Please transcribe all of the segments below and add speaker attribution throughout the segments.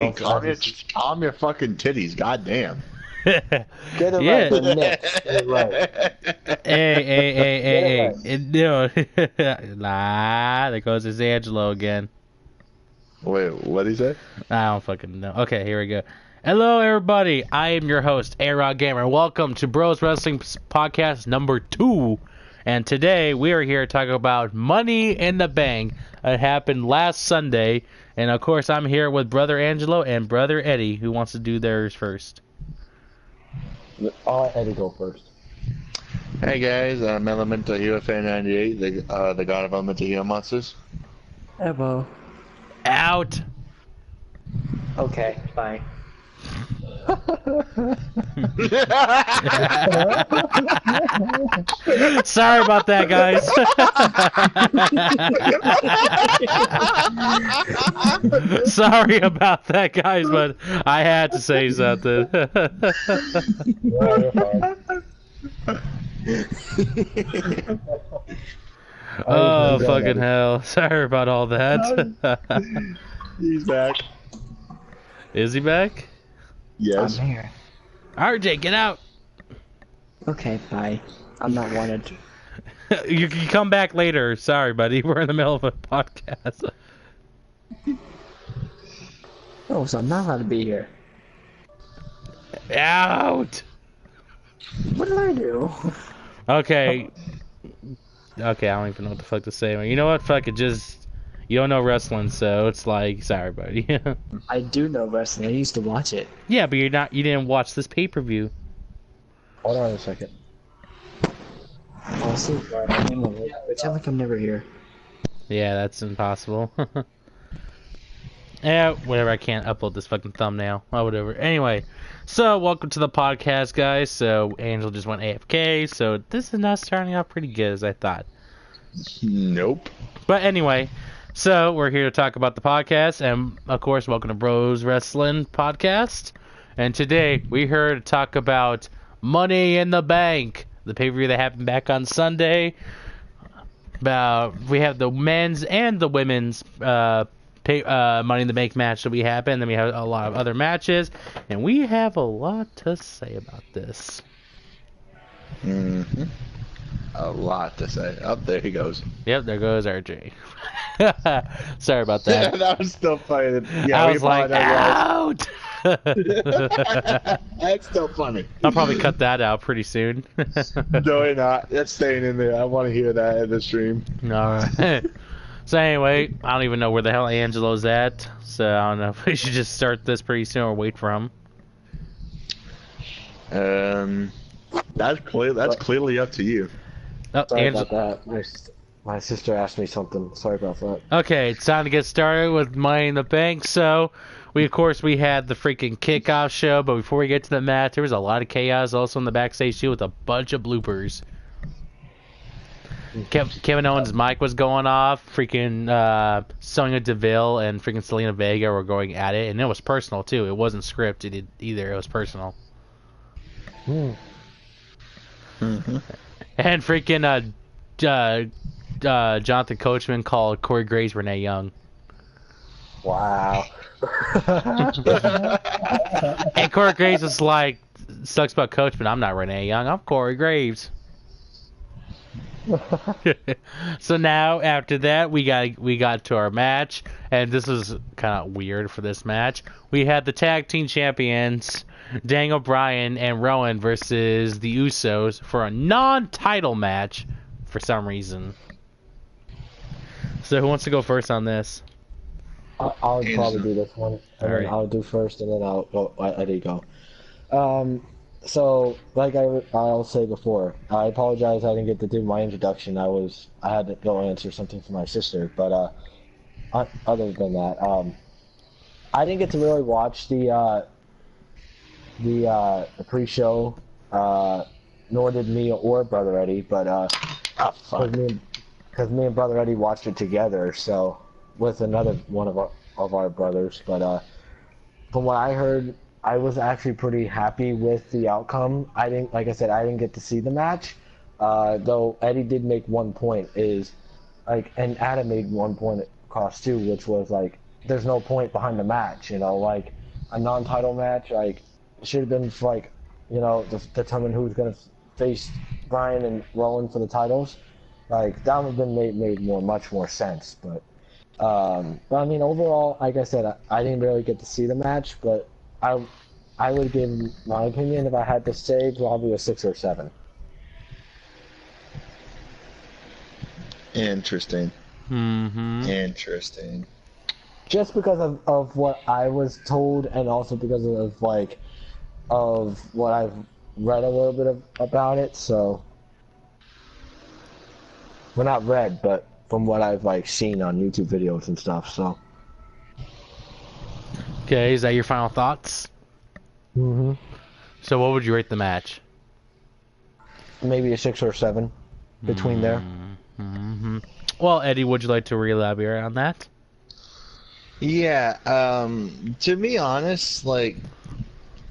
Speaker 1: Hey, calm your fucking titties, goddamn.
Speaker 2: Get it
Speaker 3: Yeah.
Speaker 2: right, the Knicks. Get it right. Get it
Speaker 3: Hey.
Speaker 2: right.
Speaker 3: No. Nah, there goes his Angelo again.
Speaker 1: Wait, what'd he say?
Speaker 3: I don't fucking know. Okay, here we go. Hello, everybody. I am your host, A-Rod Gamer. Welcome to Bros Wrestling Podcast number 2. And today we are here to talk about Money in the Bank. It happened last Sunday. And of course, I'm here with Brother Angelo and Brother Eddie, who wants to do theirs first.
Speaker 2: I'll let Eddie go first.
Speaker 1: Hey guys, I'm Elemental Hero Fan 98, the god of Elemental Hero monsters.
Speaker 4: Evo.
Speaker 3: Out.
Speaker 4: Okay, bye.
Speaker 3: Sorry about that, guys. Sorry about that, guys, but I had to say something. Oh, fucking hell. Sorry about all that.
Speaker 1: He's back.
Speaker 3: Is he back?
Speaker 1: Yes.
Speaker 4: I'm here.
Speaker 3: RJ, get out.
Speaker 4: Okay, bye. I'm not wanted.
Speaker 3: You can come back later. Sorry, buddy. We're in the middle of a podcast.
Speaker 4: Oh, so I'm not allowed to be here.
Speaker 3: Out.
Speaker 4: What did I do?
Speaker 3: Okay. Okay, I don't even know what the fuck to say. You know what? Fuck it. You don't know wrestling, so it's like, sorry, buddy.
Speaker 4: I do know wrestling. I used to watch it.
Speaker 3: Yeah, but you didn't watch this pay-per-view.
Speaker 2: Hold on a second.
Speaker 4: Oh, see, pretend like I'm never here.
Speaker 3: Yeah, that's impossible. Yeah, whatever. I can't upload this fucking thumbnail. Oh, whatever. Anyway, so welcome to the podcast, guys. So Angel just went AFK, so this is not starting out pretty good as I thought.
Speaker 1: Nope.
Speaker 3: But anyway, so we're here to talk about the podcast, and of course, welcome to Bros Wrestling Podcast. And today we're here to talk about Money in the Bank, the pay-per-view that happened back on Sunday. We have the men's and the women's Money in the Bank match that we have, and then we have a lot of other matches, and we have a lot to say about this.
Speaker 1: Mm-hmm. A lot to say. Oh, there he goes.
Speaker 3: Yep, there goes RJ. Sorry about that.
Speaker 1: That was still funny. Yeah,
Speaker 3: I was like, out!
Speaker 1: That's still funny.
Speaker 3: I'll probably cut that out pretty soon.
Speaker 1: No, you're not. That's staying in there. I want to hear that in the stream.
Speaker 3: Alright. So anyway, I don't even know where the hell Angelo's at, so I don't know if we should just start this pretty soon or wait for him.
Speaker 1: That's clearly up to you.
Speaker 3: Oh,
Speaker 2: Sorry about that. My sister asked me something. Sorry about that.
Speaker 3: Okay, it's time to get started with Money in the Bank. So, we had the freaking kickoff show, but before we get to the match, there was a lot of chaos also in the backstage too with a bunch of bloopers. Kevin Owens' mic was going off. Freaking Sonya Deville and freaking Selena Vega were going at it, and it was personal too. It wasn't scripted either. It was personal.
Speaker 1: Mm-hmm.
Speaker 3: And freaking Jonathan Coachman called Corey Graves Renee Young.
Speaker 2: Wow.
Speaker 3: And Corey Graves was like, sucks about Coachman. I'm not Renee Young. I'm Corey Graves. So now after that we got to our match, and this is kind of weird for this match. We had the tag team champions Daniel Bryan and Rowan versus the Usos for a non-title match for some reason. So who wants to go first on this?
Speaker 2: I'll probably do this one, and then
Speaker 3: Alright.
Speaker 2: I'll do first, and then I'll go. I did go. So, like I'll say before, I apologize I didn't get to do my introduction. I had to go answer something for my sister, but other than that, I didn't get to really watch the pre-show, nor did me or Brother Eddie, but because me and Brother Eddie watched it together, so with another one of our brothers, but from what I heard, I was actually pretty happy with the outcome. Like I said, I didn't get to see the match, though Eddie did make one point and Adam made one point across too, which was like there's no point behind the match. You know, like a non-title match, like it should have been for, like, you know, determine who's gonna face Bryan and Rowan for the titles. Like that would have been made much more sense. But I mean, overall, like I said, I didn't really get to see the match, but I would give my opinion, if I had to say, probably a 6 or 7.
Speaker 1: Interesting.
Speaker 3: Mm-hmm.
Speaker 1: Interesting.
Speaker 2: Just because of what I was told, and also because of like of what I've read a little bit about it. So, well, not read, but from what I've like seen on YouTube videos and stuff. So.
Speaker 3: Okay, is that your final thoughts?
Speaker 2: Mm-hmm.
Speaker 3: So what would you rate the match?
Speaker 2: Maybe a 6 or 7 between there.
Speaker 3: Mm-hmm. Well, Eddie, would you like to elaborate on that?
Speaker 1: Yeah, to be honest, like,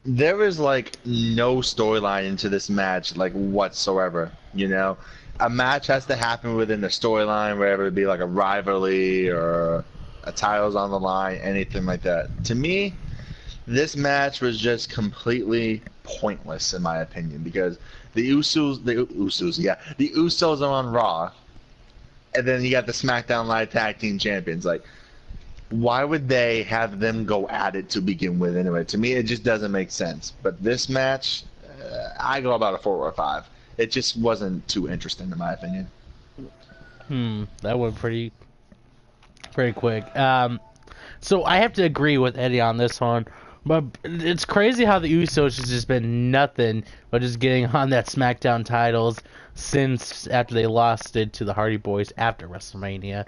Speaker 1: there was, like, no storyline into this match, like, whatsoever, you know? A match has to happen within the storyline, whether it be, like, a rivalry or a title's on the line, anything like that. To me, this match was just completely pointless, in my opinion, because the Usos are on Raw, and then you got the SmackDown Live Tag Team Champions. Like, why would they have them go at it to begin with anyway? To me, it just doesn't make sense. But this match, I go about a 4 or a 5. It just wasn't too interesting, in my opinion.
Speaker 3: That went pretty quick. So I have to agree with Eddie on this one. But it's crazy how the Usos has just been nothing but just getting on that SmackDown titles since after they lost it to the Hardy Boys after WrestleMania.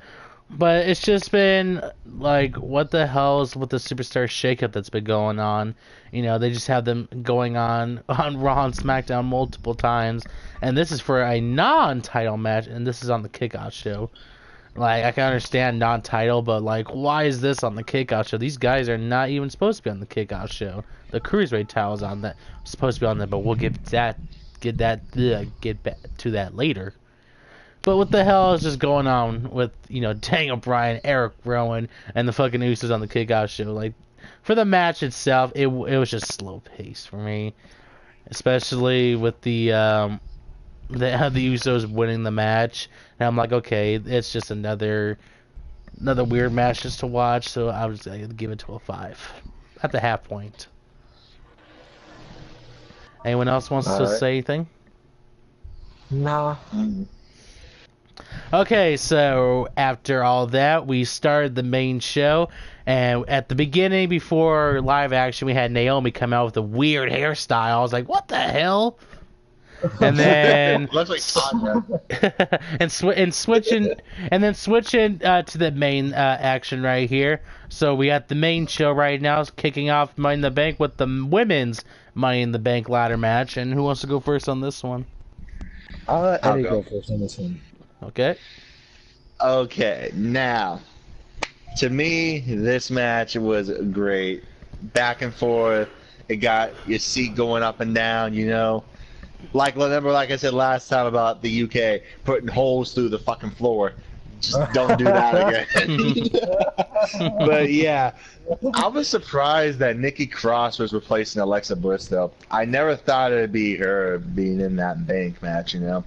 Speaker 3: But it's just been like, what the hell is with the superstar shakeup that's been going on? You know, they just have them going on Raw and SmackDown multiple times, and this is for a non-title match, and this is on the Kickoff show. Like, I can understand non-title, but like, why is this on the Kickoff show? These guys are not even supposed to be on the Kickoff show. The Cruiserweight title's on that, supposed to be on that, but we'll get back to that later. But what the hell is just going on with, you know, Daniel Bryan, Eric Rowan, and the fucking Usos on the Kickoff show? Like, for the match itself, it was just slow paced for me, especially with the Usos winning the match. And I'm like, okay, it's just another weird match just to watch. So I was gonna give it to a 5 at the half point. Anyone else wants to say anything?
Speaker 2: Nah.
Speaker 3: Okay, so after all that, we started the main show, and at the beginning, before live action, we had Naomi come out with a weird hairstyle. I was like, what the hell? And then
Speaker 1: Looks like Tanya.
Speaker 3: and switching to the main action right here. So we got the main show right now kicking off Money in the Bank with the women's Money in the Bank ladder match. And who wants to go first on this one?
Speaker 2: I'll let Eddie go first on this one.
Speaker 3: Okay.
Speaker 1: Okay, now, to me, this match was great. Back and forth. It got your seat going up and down, you know. Like I said last time about the UK putting holes through the fucking floor. Just don't do that again. But yeah, I was surprised that Nikki Cross was replacing Alexa Bliss though. I never thought it'd be her being in that bank match, you know.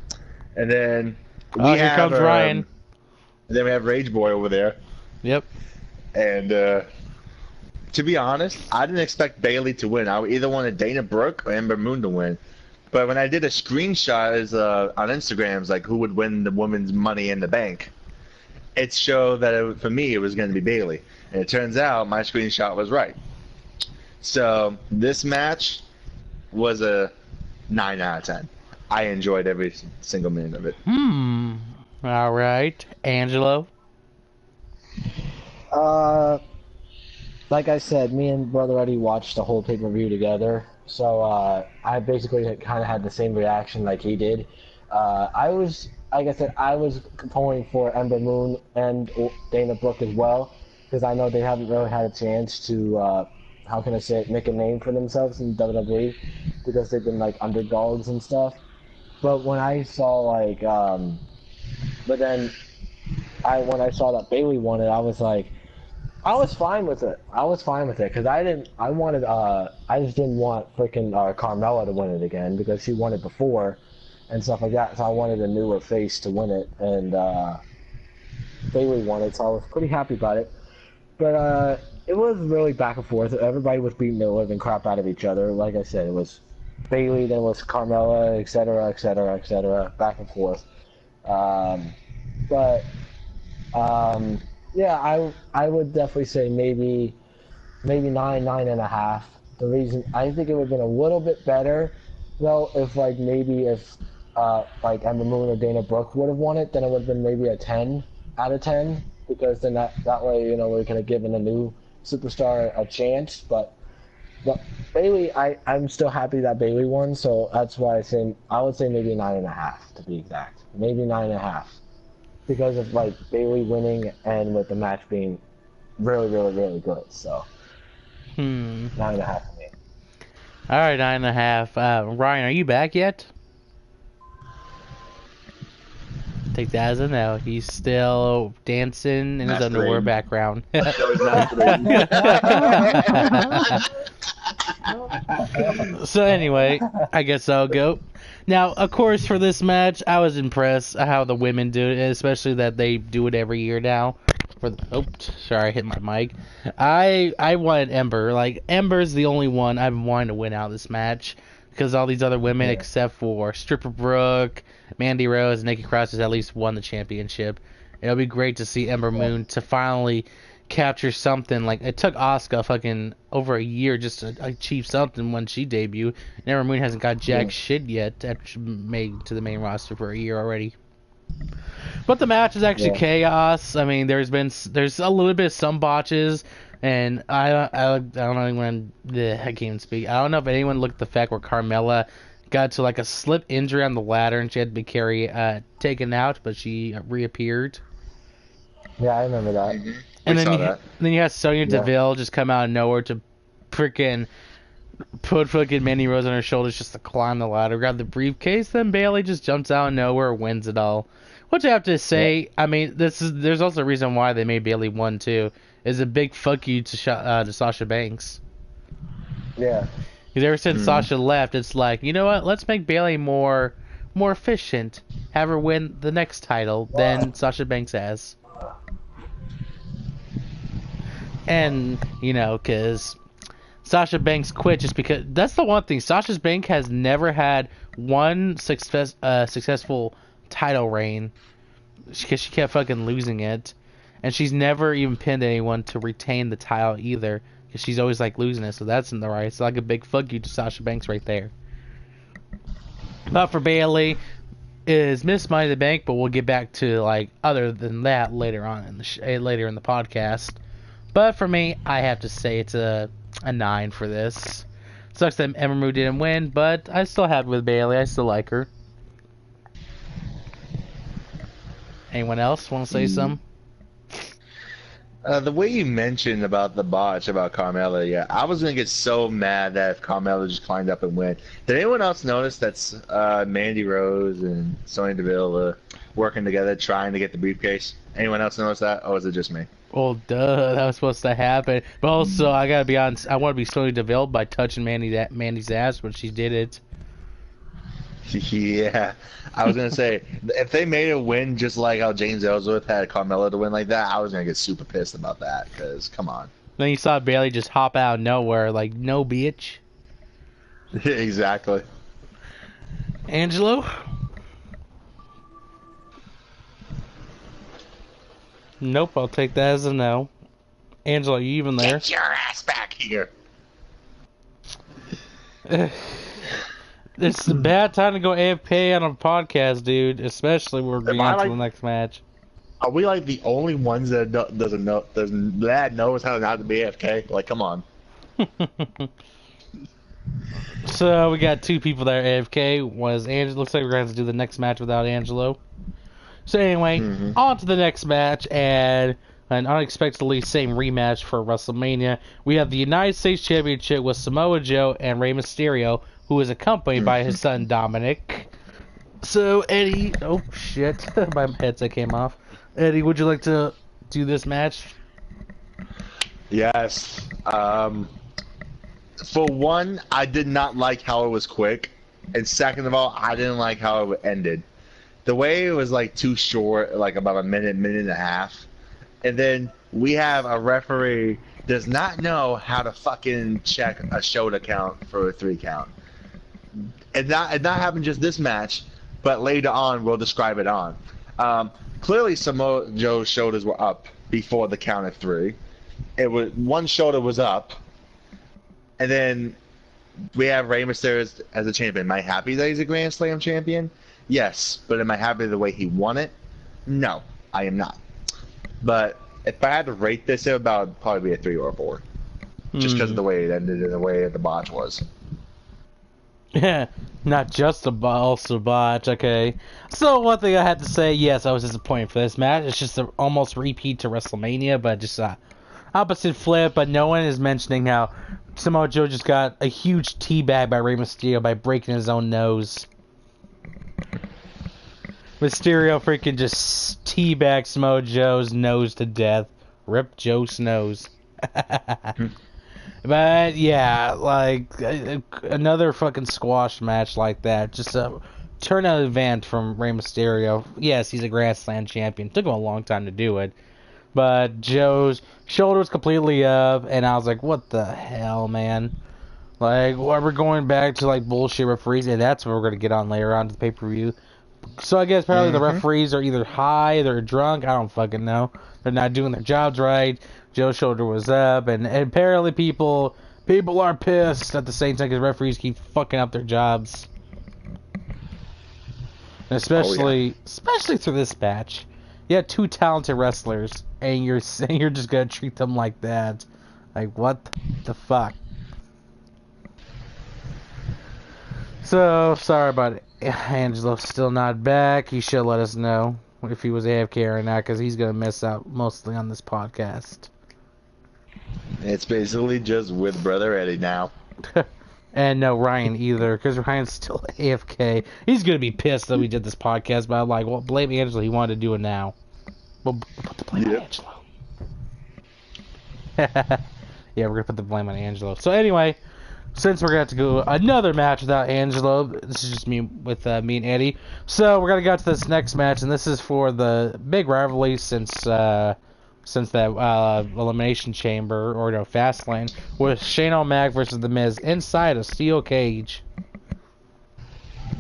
Speaker 1: And then
Speaker 3: here comes Ryan.
Speaker 1: And then we have Rage Boy over there.
Speaker 3: Yep.
Speaker 1: And to be honest, I didn't expect Bayley to win. I either wanted Dana Brooke or Ember Moon to win. But when I did a screenshot on Instagram, it was like who would win the women's Money in the Bank, it showed that for me it was going to be Bayley. And it turns out my screenshot was right. So this match was a 9 out of 10. I enjoyed every single minute of it.
Speaker 3: All right, Angelo.
Speaker 2: Like I said, me and Brother Eddie watched the whole pay-per-view together, so I basically kind of had the same reaction like he did. I was pulling for Ember Moon and Dana Brooke as well, because I know they haven't really had a chance to, make a name for themselves in WWE, because they've been like underdogs and stuff. But when I saw when I saw that Bayley won it, I was like, I was fine with it. I was fine with it because I just didn't want freaking Carmella to win it again because she won it before and stuff like that. So I wanted a newer face to win it, and Bayley won it, so I was pretty happy about it. But it was really back and forth. Everybody was beating the living crap out of each other. Like I said, it was Bayley, then it was Carmella, etc., etc., etc., back and forth. But yeah, I would definitely say maybe 9.5. The reason I think it would have been a little bit better though if like Ember Moon or Dana Brooke would have won it, then it would have been maybe a 10 out of 10 because then that way we could have given a new superstar a chance. But Bayley, I'm still happy that Bayley won, so that's why I would say maybe 9.5 to be exact, maybe 9.5. Because of like Bayley winning and with the match being really, really, really good. So 9.5 for me.
Speaker 3: All right, 9.5. Ryan, are you back yet? Take that as a no. He's still dancing in his underwear background. So anyway, I guess I'll go. Now, of course, for this match, I was impressed how the women do it, especially that they do it every year now. Sorry, I hit my mic. I wanted Ember. Like, Ember's the only one I've wanted to win out this match because all these other women, except for Stripper Brooke, Mandy Rose, and Nikki Cross, has at least won the championship. It'll be great to see Ember Moon to finally capture something. Like, it took Asuka fucking over a year just to achieve something when she debuted, and Ember Moon hasn't got jack shit yet after she made to the main roster for a year already. But the match is actually chaos. I mean, there's a little bit of some botches, and I don't know anyone. I can't even speak. I don't know if anyone looked at the fact where Carmella got to like a slip injury on the ladder and she had to be taken out, but she reappeared.
Speaker 2: Yeah, I remember that.
Speaker 1: Mm-hmm.
Speaker 3: And then you had Sonya Deville just come out of nowhere to freaking put fucking Mandy Rose on her shoulders just to climb the ladder, grab the briefcase. Then Bayley just jumps out of nowhere, wins it all. Which I have to say, I mean, there's also a reason why they made Bayley win too. Is a big fuck you to Sasha Banks.
Speaker 2: Yeah.
Speaker 3: Because ever since Sasha left, it's like, you know what? Let's make Bayley more efficient. Have her win the next title than Sasha Banks has. And because Sasha Banks quit just because that's the one thing. Sasha Banks has never had one successful title reign because she kept fucking losing it, and she's never even pinned anyone to retain the title either because she's always like losing it. So that's in the right. It's like a big fuck you to Sasha Banks right there. But for Bayley is Miss Money in the Bank, but we'll get back to like other than that later on in later in the podcast. But for me, I have to say it's a 9 for this. Sucks that Ember Moon didn't win, but I still happy with Bayley. I still like her. Anyone else want to say something?
Speaker 1: The way you mentioned about the botch about Carmella, yeah, I was gonna get so mad that if Carmella just climbed up and win. Did anyone else notice that's Mandy Rose and Sonya Deville working together trying to get the briefcase? Anyone else notice that, or was it just me?
Speaker 3: Well, duh, that was supposed to happen. But also, I gotta be honest, I want to be Sonya Deville by touching Mandy's ass when she did it.
Speaker 1: Yeah, I was gonna say if they made it win just like how James Ellsworth had Carmella to win like that, I was gonna get super pissed about that. Cause come on.
Speaker 3: Then you saw Bayley just hop out of nowhere, like no bitch.
Speaker 1: Exactly.
Speaker 3: Angelo. Nope, I'll take that as a no. Angelo, are you even there?
Speaker 1: Get your ass back here.
Speaker 3: It's a bad time to go AFK on a podcast, dude. Especially when we're getting on to the next match.
Speaker 1: Are we like the only ones that knows how not to be AFK? Like, come on.
Speaker 3: So we got two people that are AFK. Was Angelo? Looks like we're going to do the next match without Angelo. So anyway, on to the next match, and an unexpectedly same rematch for WrestleMania. We have the United States Championship with Samoa Joe and Rey Mysterio, who is accompanied by his son Dominic. So Eddie, oh shit, my headset came off. Eddie, would you like to do this match?
Speaker 1: Yes. For one, I did not like how it was quick, and second of all, I didn't like how it ended. The way it was like too short, like about a minute, minute and a half, and then we have a referee does not know how to fucking check a shoulder count for a 3 count. It not happened just this match, but later on we'll describe it on. Clearly, Samoa Joe's shoulders were up before the count of 3. It was one shoulder was up, and then we have Rey Mysterio as a champion. Am I happy that he's a Grand Slam champion? Yes, but am I happy the way he won it? No, I am not. But if I had to rate this, it would about probably be a 3 or a 4, just because of the way it ended and the way the botch was.
Speaker 3: Yeah, not just a also botch. Okay, so one thing I had to say, yes, I was disappointed for this match. It's just an almost repeat to WrestleMania, but just opposite flip. But no one is mentioning how Samoa Joe just got a huge teabag by Rey Mysterio by breaking his own nose. Mysterio freaking just teabagged Samoa Joe's nose to death. Rip Joe's nose. But yeah, like another fucking squash match like that. Just a turnout event from Rey Mysterio. Yes, he's a Grand Slam champion. Took him a long time to do it. But Joe's shoulder was completely up, and I was like, what the hell, man? Like, we're going back to like bullshit referees, and that's what we're going to get on later on to the pay-per-view. So I guess apparently the referees are either high, they're drunk, I don't fucking know. They're not doing their jobs right. Joe's shoulder was up, and apparently people are pissed at the same time because referees keep fucking up their jobs. And especially through this match. You have 2 talented wrestlers, and you're saying you're just gonna treat them like that. Like, what the fuck? So, sorry about it. Angelo's still not back. He should let us know if he was AFK or not, because he's going to miss out mostly on this podcast.
Speaker 1: It's basically just with Brother Eddie now.
Speaker 3: And no Ryan either, because Ryan's still AFK. He's going to be pissed that we did this podcast, but I'm like, well, blame Angelo. He wanted to do it now. Well, put the blame on Angelo. Yeah, we're going to put the blame on Angelo. So anyway, since we're going to have to go another match without Angelo, this is just me with me and Eddie. So we're going to go to this next match, and this is for the big rivalry since that Elimination Chamber, or no, Fastlane, with Shane O'Mac versus The Miz inside a steel cage.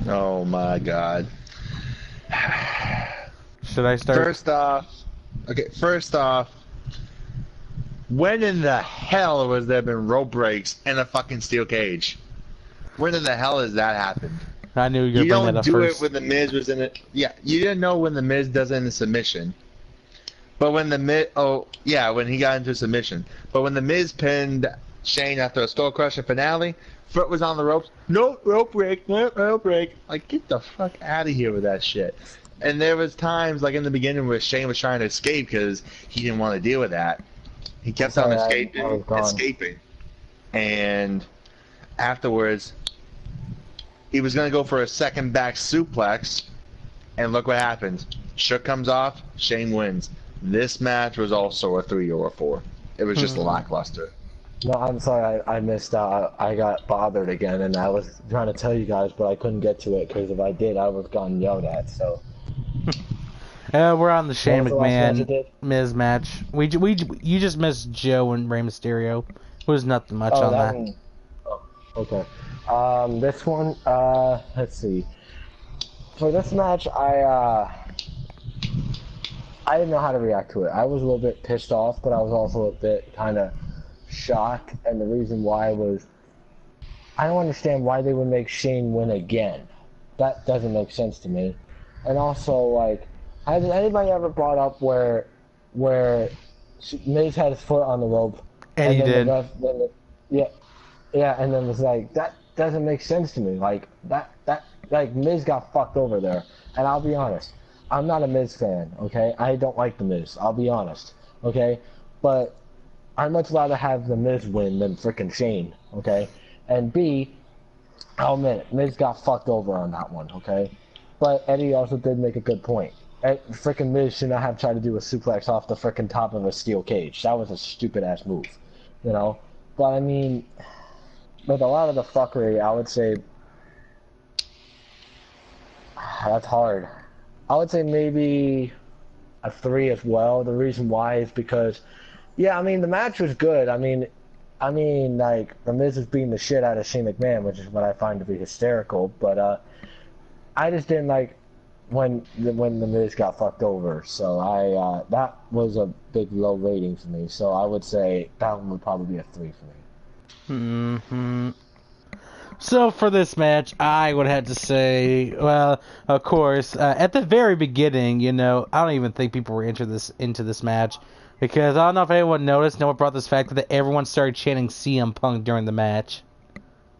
Speaker 1: Oh my god.
Speaker 3: Should I start?
Speaker 1: First off, when in the hell was there been rope breaks in a fucking steel cage? When in the hell has that happened?
Speaker 3: I knew you were going to bring that up first.
Speaker 1: You don't do it when the Miz was in it. Yeah, you didn't know when the Miz does it in the submission. But when the Miz, when he got into submission. But when the Miz pinned Shane after a skull crusher finale, foot was on the ropes. No rope break, no rope break. Like, get the fuck out of here with that shit. And there was times, like in the beginning, where Shane was trying to escape because he didn't want to deal with that. He kept on escaping. And afterwards, he was going to go for a second back suplex. And look what happens. Shook comes off, Shane wins. This match was also a 3 or a 4. It was just lackluster.
Speaker 2: No, I'm sorry, I missed out. I got bothered again, and I was trying to tell you guys, but I couldn't get to it, because if I did, I would have gotten yelled at, so...
Speaker 3: We're on the Shane McMahon Miz match. You just missed Joe and Rey Mysterio. It was nothing much on that.
Speaker 2: One. Oh, okay. This one, let's see. For this match, I didn't know how to react to it. I was a little bit pissed off, but I was also a bit kind of shocked, and the reason why was I don't understand why they would make Shane win again. That doesn't make sense to me. And also, like, has anybody ever brought up where Miz had his foot on the rope
Speaker 3: and he did?
Speaker 2: And then it's like, that doesn't make sense to me. Like like Miz got fucked over there. And I'll be honest, I'm not a Miz fan. Okay, I don't like the Miz. I'll be honest. Okay, but I'd much rather have the Miz win than frickin' Shane. Okay, and B, I'll admit it, Miz got fucked over on that one. Okay. But Eddie also did make a good point. Frickin' Miz should not have tried to do a suplex off the frickin' top of a steel cage. That was a stupid ass move. you know. But I mean, with a lot of the fuckery, I would say that's hard. I would say maybe a 3 as well. The reason why is because, yeah, I mean the match was good. I mean, like the Miz is beating the shit out of Shane McMahon, which is what I find to be hysterical. But I just didn't like when the Miz got fucked over. So that was a big low rating for me. So I would say that one would probably be a 3 for me.
Speaker 3: Hmm. So for this match, I would have to say, well, of course, at the very beginning, you know, I don't even think people were into this match because I don't know if anyone noticed. No one brought this fact that everyone started chanting CM Punk during the match.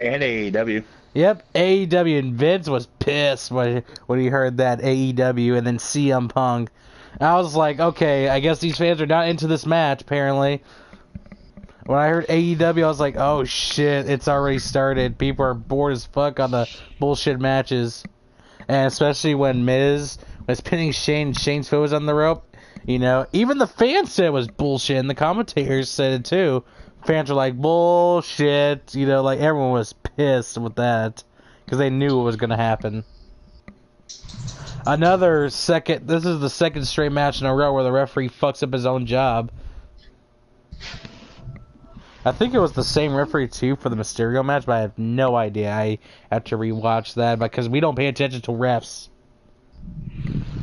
Speaker 1: And AEW.
Speaker 3: Yep, AEW, and Vince was pissed when he heard that AEW and then CM Punk. I was like, okay, I guess these fans are not into this match apparently. When I heard AEW, I was like, oh shit, it's already started. People are bored as fuck on the bullshit matches. And especially when Miz was pinning Shane and Shane's foot was on the rope. You know, even the fans said it was bullshit, and the commentators said it too. Fans were like, bullshit. You know, like everyone was pissed with that. Because they knew what was going to happen. This is the second straight match in a row where the referee fucks up his own job. I think it was the same referee too for the Mysterio match, but I have no idea. I have to rewatch that because we don't pay attention to refs.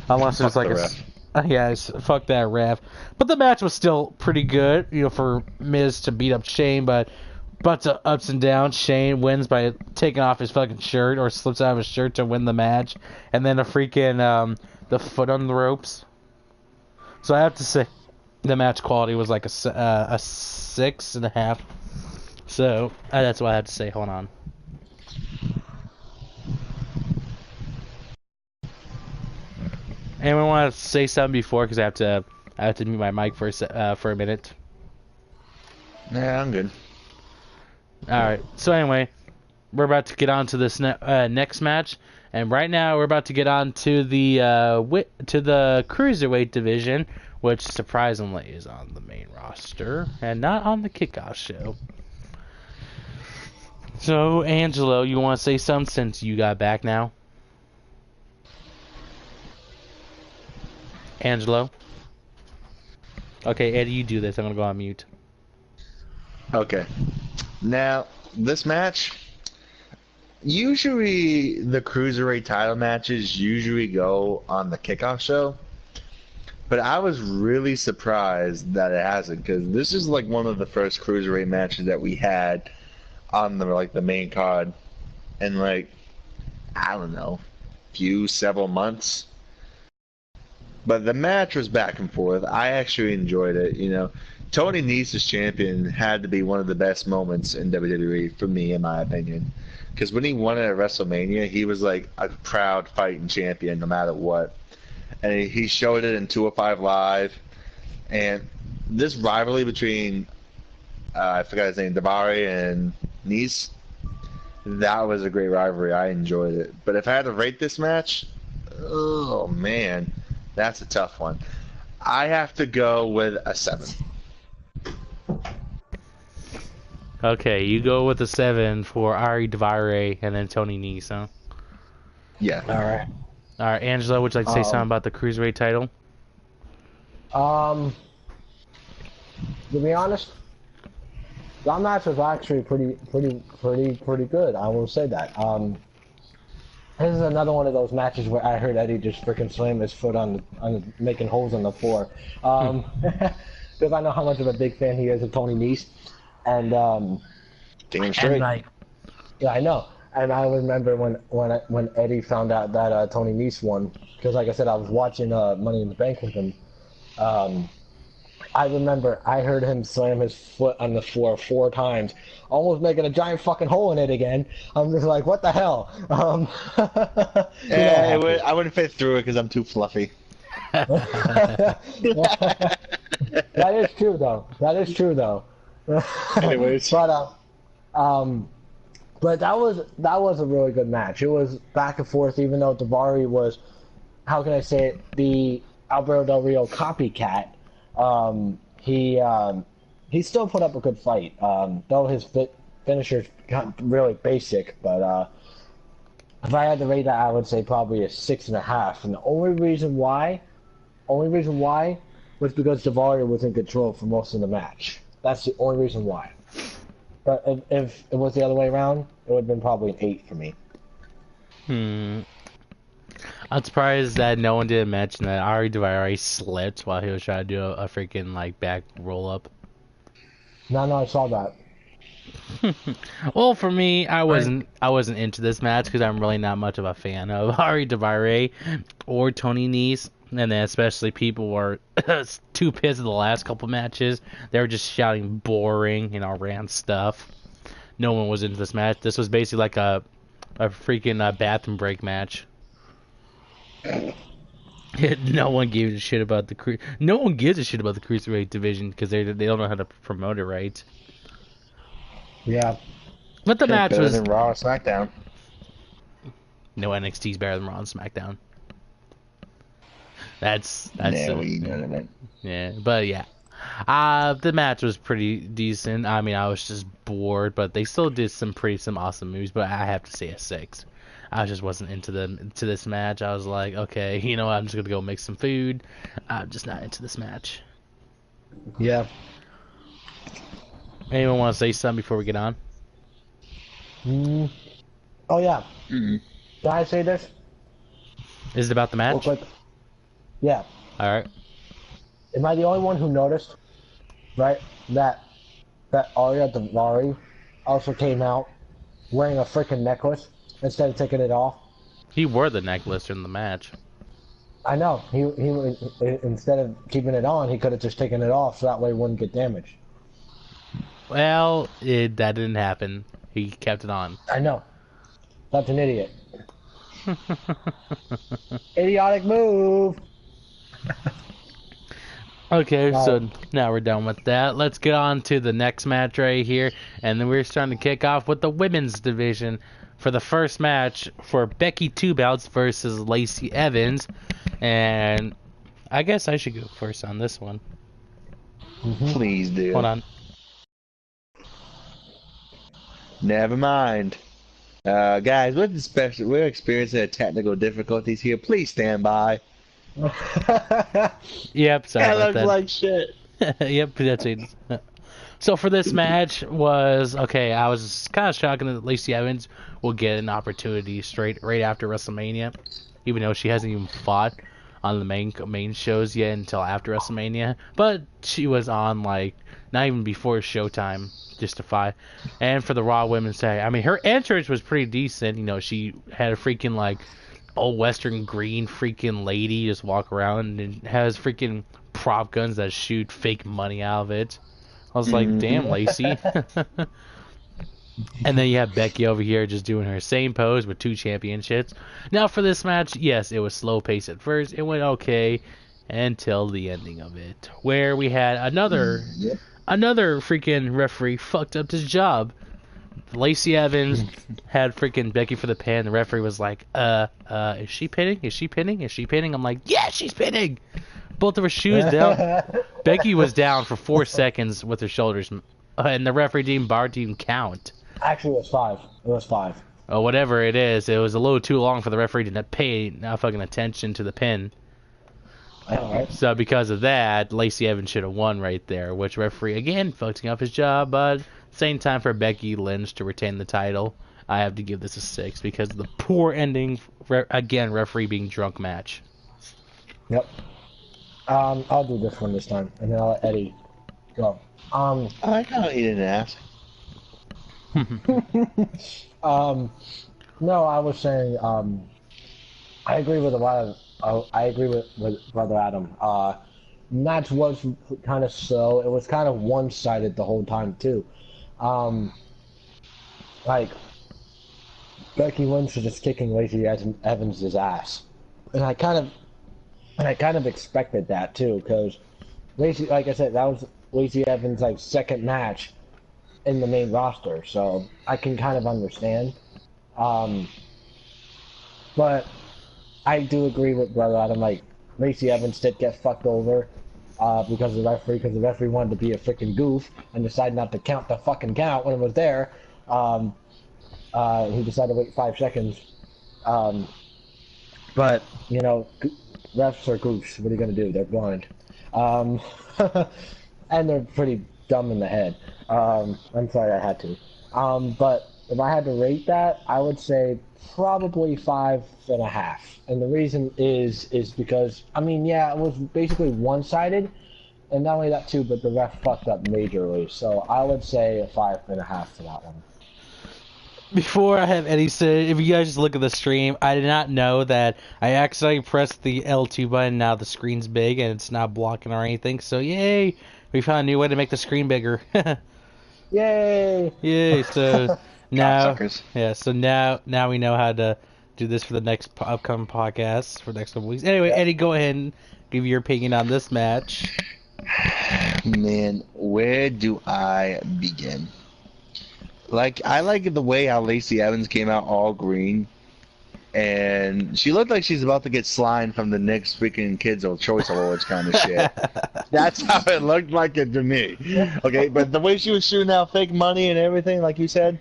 Speaker 3: Unless it's like fuck that ref. But the match was still pretty good, you know, for Miz to beat up Shane, but bunch of ups and downs. Shane wins by taking off his fucking shirt or slips out of his shirt to win the match, and then the foot on the ropes. So I have to say, the match quality was like a 6.5. So that's what I have to say. Hold on. Anyone want to say something before? Because I have to mute my mic for a minute.
Speaker 1: Nah, I'm good.
Speaker 3: All right. So anyway, we're about to get on to this next match, and right now we're about to get on to the cruiserweight division, which surprisingly is on the main roster and not on the kickoff show. So, Angelo, you want to say something since you got back now? Angelo? Okay, Eddie, you do this. I'm going to go on mute.
Speaker 1: Okay. Now, this match, usually the cruiserweight title matches usually go on the kickoff show. But I was really surprised that it hasn't, because this is like one of the first cruiserweight matches that we had on the main card in like, I don't know, several months. But the match was back and forth. I actually enjoyed it. You know, Tony Nese as champion had to be one of the best moments in WWE for me, in my opinion, because when he won it at WrestleMania, he was like a proud fighting champion no matter what. And he showed it in 205 Live. And this rivalry between, I forgot his name, Davari and Nese, that was a great rivalry. I enjoyed it. But if I had to rate this match, oh man, that's a tough one. I have to go with a 7.
Speaker 3: Okay, you go with a 7 for Ari Davari and then Tony Nese, huh?
Speaker 1: Yeah.
Speaker 3: All right, Angelo, would you like to say something about the cruiserweight title?
Speaker 2: To be honest, that match was actually pretty good. I will say that. This is another one of those matches where I heard Eddie just freaking slam his foot on making holes on the floor. Because I know how much of a big fan he is of Tony Nese, and
Speaker 1: damn straight.
Speaker 2: Yeah, I know. And I remember when Eddie found out that Tony Nese won, because like I said, I was watching Money in the Bank with him. I remember I heard him slam his foot on the floor 4 times, almost making a giant fucking hole in it again. I'm just like, what the hell?
Speaker 1: I wouldn't fit through it because I'm too fluffy.
Speaker 2: That is true though.
Speaker 1: Anyways.
Speaker 2: But that was a really good match. It was back and forth, even though Davari was, how can I say it, the Alberto Del Rio copycat. He he still put up a good fight. Though his finishers got really basic, but if I had to rate that, I would say probably a 6.5. And the only reason why, was because Davaria was in control for most of the match. That's the only reason why. But if it was the other way around, it would have been probably an 8 for me.
Speaker 3: I'm surprised that no one didn't mention that Ari Davaria slipped while he was trying to do a freaking like back roll up.
Speaker 2: No, I saw that.
Speaker 3: Well, for me, I wasn't into this match because I'm really not much of a fan of Ari Davaria or Tony Nese, and then especially people were too pissed at the last couple matches. They were just shouting boring, rant stuff. No one was into this match. This was basically like a freaking bathroom break match. No one gives a shit about the no one gives a shit about the cruiserweight division because they don't know how to promote it right.
Speaker 2: Yeah.
Speaker 3: But the match
Speaker 1: better
Speaker 3: was
Speaker 1: than Raw or SmackDown.
Speaker 3: no, NXT's better than Raw and SmackDown. That's
Speaker 1: Yeah, we know that.
Speaker 3: yeah, but yeah. The match was pretty decent. I mean, I was just bored, but they still did some awesome moves. But I have to say a 6. I just wasn't into this match. I was like, okay, I'm just gonna go make some food. I'm just not into this match.
Speaker 2: Yeah.
Speaker 3: Anyone want to say something before we get on?
Speaker 2: Oh yeah.
Speaker 1: Mm-hmm.
Speaker 2: Did I say this?
Speaker 3: Is it about the
Speaker 2: Real
Speaker 3: match?
Speaker 2: quick. Yeah.
Speaker 3: All right.
Speaker 2: Am I the only one who noticed, right, that Arya Daivari also came out wearing a freaking necklace instead of taking it off?
Speaker 3: He wore the necklace in the match.
Speaker 2: I know. He instead of keeping it on, he could have just taken it off so that way it wouldn't get damaged.
Speaker 3: Well, that didn't happen. He kept it on.
Speaker 2: I know. That's an idiot. Idiotic move.
Speaker 3: Okay, so now we're done with that. Let's get on to the next match right here. And then we're starting to kick off with the women's division for the first match for Becky Two Belts versus Lacey Evans. And I guess I should go first on this one.
Speaker 1: Please do.
Speaker 3: Hold on.
Speaker 1: Never mind. Guys, we're experiencing technical difficulties here. Please stand by.
Speaker 3: Yep, sorry
Speaker 1: That
Speaker 3: about
Speaker 1: looks
Speaker 3: that.
Speaker 1: like shit.
Speaker 3: Yep, that's it. So for this match was okay. I was kind of shocked that Lacey Evans will get an opportunity right after WrestleMania, even though she hasn't even fought on the main shows yet until after WrestleMania. But she was on like not even before Showtime just to fight. And for the Raw Women's Tag, I mean her entrance was pretty decent. She had a freaking like old Western green freaking lady just walk around and has freaking prop guns that shoot fake money out of it. I was like, damn, Lacey. And then you have Becky over here just doing her same pose with 2 championships. Now for this match, yes, it was slow paced at first. It went okay until the ending of it, where we had another freaking referee fucked up his job. Lacey Evans had freaking Becky for the pin. The referee was like, is she pinning? Is she pinning? Is she pinning? I'm like, yeah, she's pinning. Both of her shoes down. Becky was down for 4 seconds with her shoulders, and the referee didn't even count.
Speaker 2: Actually, it was 5. It was 5.
Speaker 3: Or whatever it is, it was a little too long for the referee to pay fucking attention to the pin.
Speaker 2: Alright.
Speaker 3: So because of that, Lacey Evans should have won right there, which referee, again, fucking up his job, but same time for Becky Lynch to retain the title. I have to give this a 6 because of the poor ending, again, referee being drunk match.
Speaker 2: Yep. I'll do this one this time, and then I'll let Eddie go.
Speaker 1: I like how he didn't ask.
Speaker 2: No, I was saying, I agree with a lot of, I agree with Brother Adam. Match was kind of slow. It was kind of one-sided the whole time, too. Like, Becky Lynch was just kicking Lacey Evans' ass. And I kind of expected that, too, because Lacey, like I said, that was Lacey Evans' like second match in the main roster, so I can kind of understand. But I do agree with Brother Adam, like, Lacey Evans did get fucked over. because the referee wanted to be a freaking goof and decided not to count the fucking count when it was there. He decided to wait 5 seconds. But you know, refs are goofs. What are you gonna do? They're blind, and they're pretty dumb in the head. I'm sorry I had to. But if I had to rate that, I would say probably 5.5. And the reason is because, I mean, yeah, it was basically one-sided, and not only that too, but the ref fucked up majorly. So I would say a 5.5 for that one.
Speaker 3: Before I have any say, if you guys just look at the stream, I did not know that I accidentally pressed the L2 button. Now the screen's big and it's not blocking or anything. So yay, we found a new way to make the screen bigger.
Speaker 2: Yay!
Speaker 3: Yay! So now,
Speaker 1: Cocksuckers.
Speaker 3: yeah. So now we know how to do this for the next upcoming podcast for the next couple weeks. Anyway, Eddie, go ahead and give your opinion on this match.
Speaker 1: Man, where do I begin? Like, I like the way how Lacey Evans came out all green, and she looked like she's about to get slimed from the Knicks freaking Kids Choice Awards kind of shit. That's how it looked like it to me. Okay, but the way she was shooting out fake money and everything, like you said,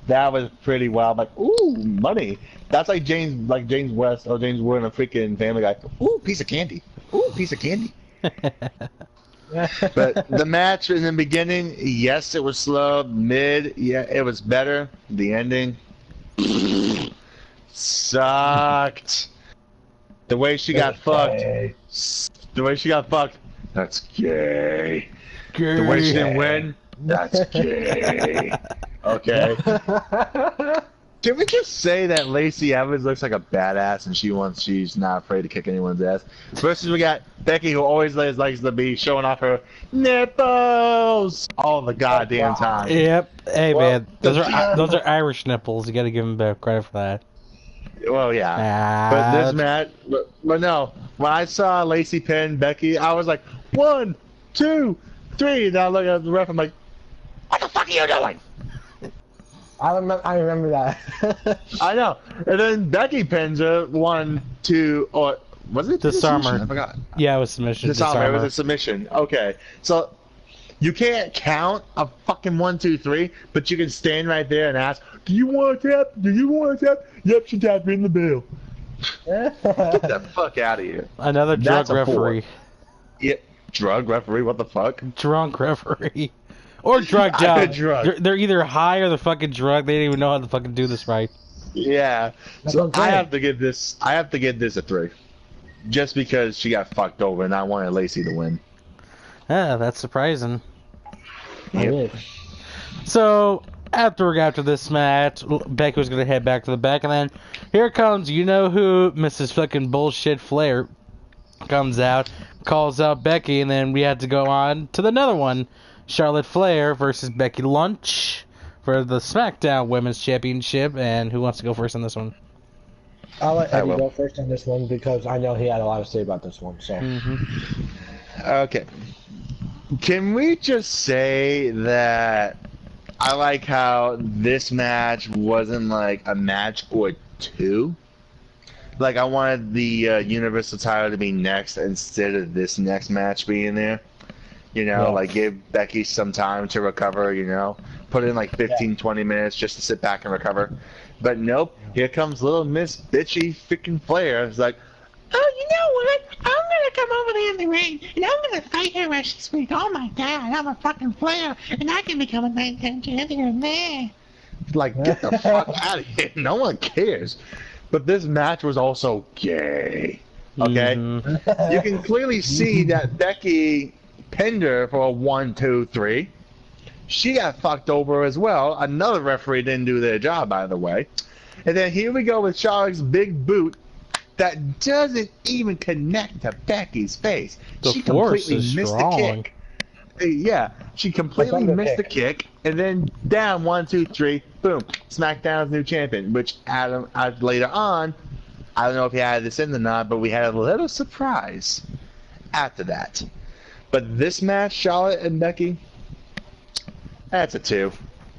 Speaker 1: that was pretty wild. Like, ooh, money. That's like James West or James Wood in a freaking Family Guy. Ooh, piece of candy. Ooh, piece of candy. But the match in the beginning, yes, it was slow. Mid, yeah, it was better. The ending sucked. The way she got fucked. The way she got fucked. That's gay. The way she didn't win. That's gay. Okay. Can we just say that Lacey Evans looks like a badass and she's not afraid to kick anyone's ass? Versus we got Becky, who always likes to be showing off her nipples all the goddamn time.
Speaker 3: Yep. Hey, well, man, those are Irish nipples. You got to give them better credit for that.
Speaker 1: Well, yeah. But this match, but no. When I saw Lacey pin Becky, I was like, 1, 2, 3. And I look at the ref, I'm like, what the fuck are you doing?
Speaker 2: I remember that.
Speaker 1: I know. And then Becky pins her 1, 2, or was it
Speaker 3: disarmer?
Speaker 1: I forgot.
Speaker 3: Yeah, it was submission.
Speaker 1: Disarmer. It was a submission. Okay, so you can't count a fucking 1, 2, 3, but you can stand right there and ask, "Do you want to tap? Do you want to tap?" Yep, she tapped in the bill. Get the fuck out of here.
Speaker 3: Another drug referee.
Speaker 1: Yeah, drug referee. What the fuck?
Speaker 3: Drunk referee. Or drugged out.
Speaker 1: Drug.
Speaker 3: They're either high or they're fucking drugged. They didn't even know how to fucking do this right.
Speaker 1: Yeah. So I have to give this a 3. Just because she got fucked over and I wanted Lacey to win.
Speaker 3: Yeah, that's surprising.
Speaker 1: Yep.
Speaker 3: So after this match, Becky was gonna head back to the back, and then here comes you know who, Mrs. fucking bullshit Flair comes out, calls out Becky, and then we had to go on to another one. Charlotte Flair versus Becky Lynch for the SmackDown Women's Championship, and who wants to go first on this one?
Speaker 2: I'll let Eddie go first on this one because I know he had a lot to say about this one. So.
Speaker 1: Okay. Can we just say that I like how this match wasn't like a match or 2? Like I wanted the Universal title to be next instead of this next match being there. You know, like give Becky some time to recover, you know. Put in like 15, 20 minutes just to sit back and recover. But nope, here comes little Miss Bitchy freaking Flair. It's like,
Speaker 5: oh, you know what? I'm gonna come over there in the ring, and I'm gonna fight her as she speaks. Oh my god, I'm a fucking Flair, and I can become a nighttime champion, man.
Speaker 1: Like, get the fuck out of here. No one cares. But this match was also gay. Okay? You can clearly see that Becky pinned her for a 1, 2, 3. She got fucked over as well. Another referee didn't do their job, by the way. And then here we go with Charlotte's big boot that doesn't even connect to Becky's face. She completely missed the kick. Yeah, she completely missed the kick. And then down 1, 2, 3, boom, SmackDown's new champion. Which Adam later on, I don't know if he had this in or not, but we had a little surprise after that. But this match, Charlotte and Becky, that's a 2.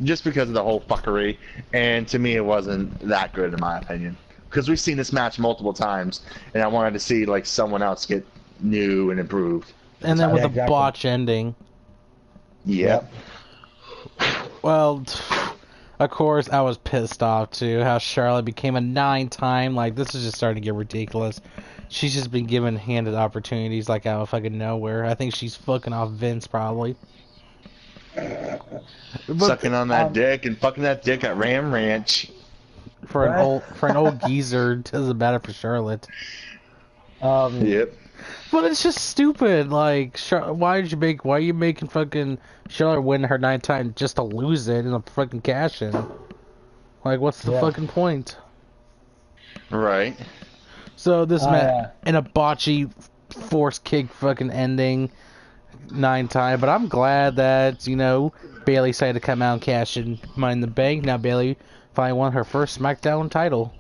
Speaker 1: Just because of the whole fuckery. And to me, it wasn't that good in my opinion. Because we've seen this match multiple times, and I wanted to see like someone else get new and improved.
Speaker 3: And then with
Speaker 2: Yeah,
Speaker 3: a
Speaker 2: exactly.
Speaker 3: botch ending.
Speaker 1: Yep.
Speaker 3: Well, of course, I was pissed off too. How Charlotte became a 9-time. Like, this is just starting to get ridiculous. She's just been given handed opportunities like out of fucking nowhere. I think she's fucking off Vince probably. But
Speaker 1: Sucking on that dick and fucking that dick at Ram Ranch.
Speaker 3: for an old geezer, it doesn't matter for Charlotte.
Speaker 1: Yep.
Speaker 3: But it's just stupid. Like, why are you making fucking Charlotte win her 9th time just to lose it in a fucking cash in? Like, what's the fucking point?
Speaker 1: Right.
Speaker 3: So this match in a botchy force kick fucking ending 9 time, but I'm glad that, you know, Bayley decided to come out and cash in Money in the Bank. Now Bayley finally won her first SmackDown title.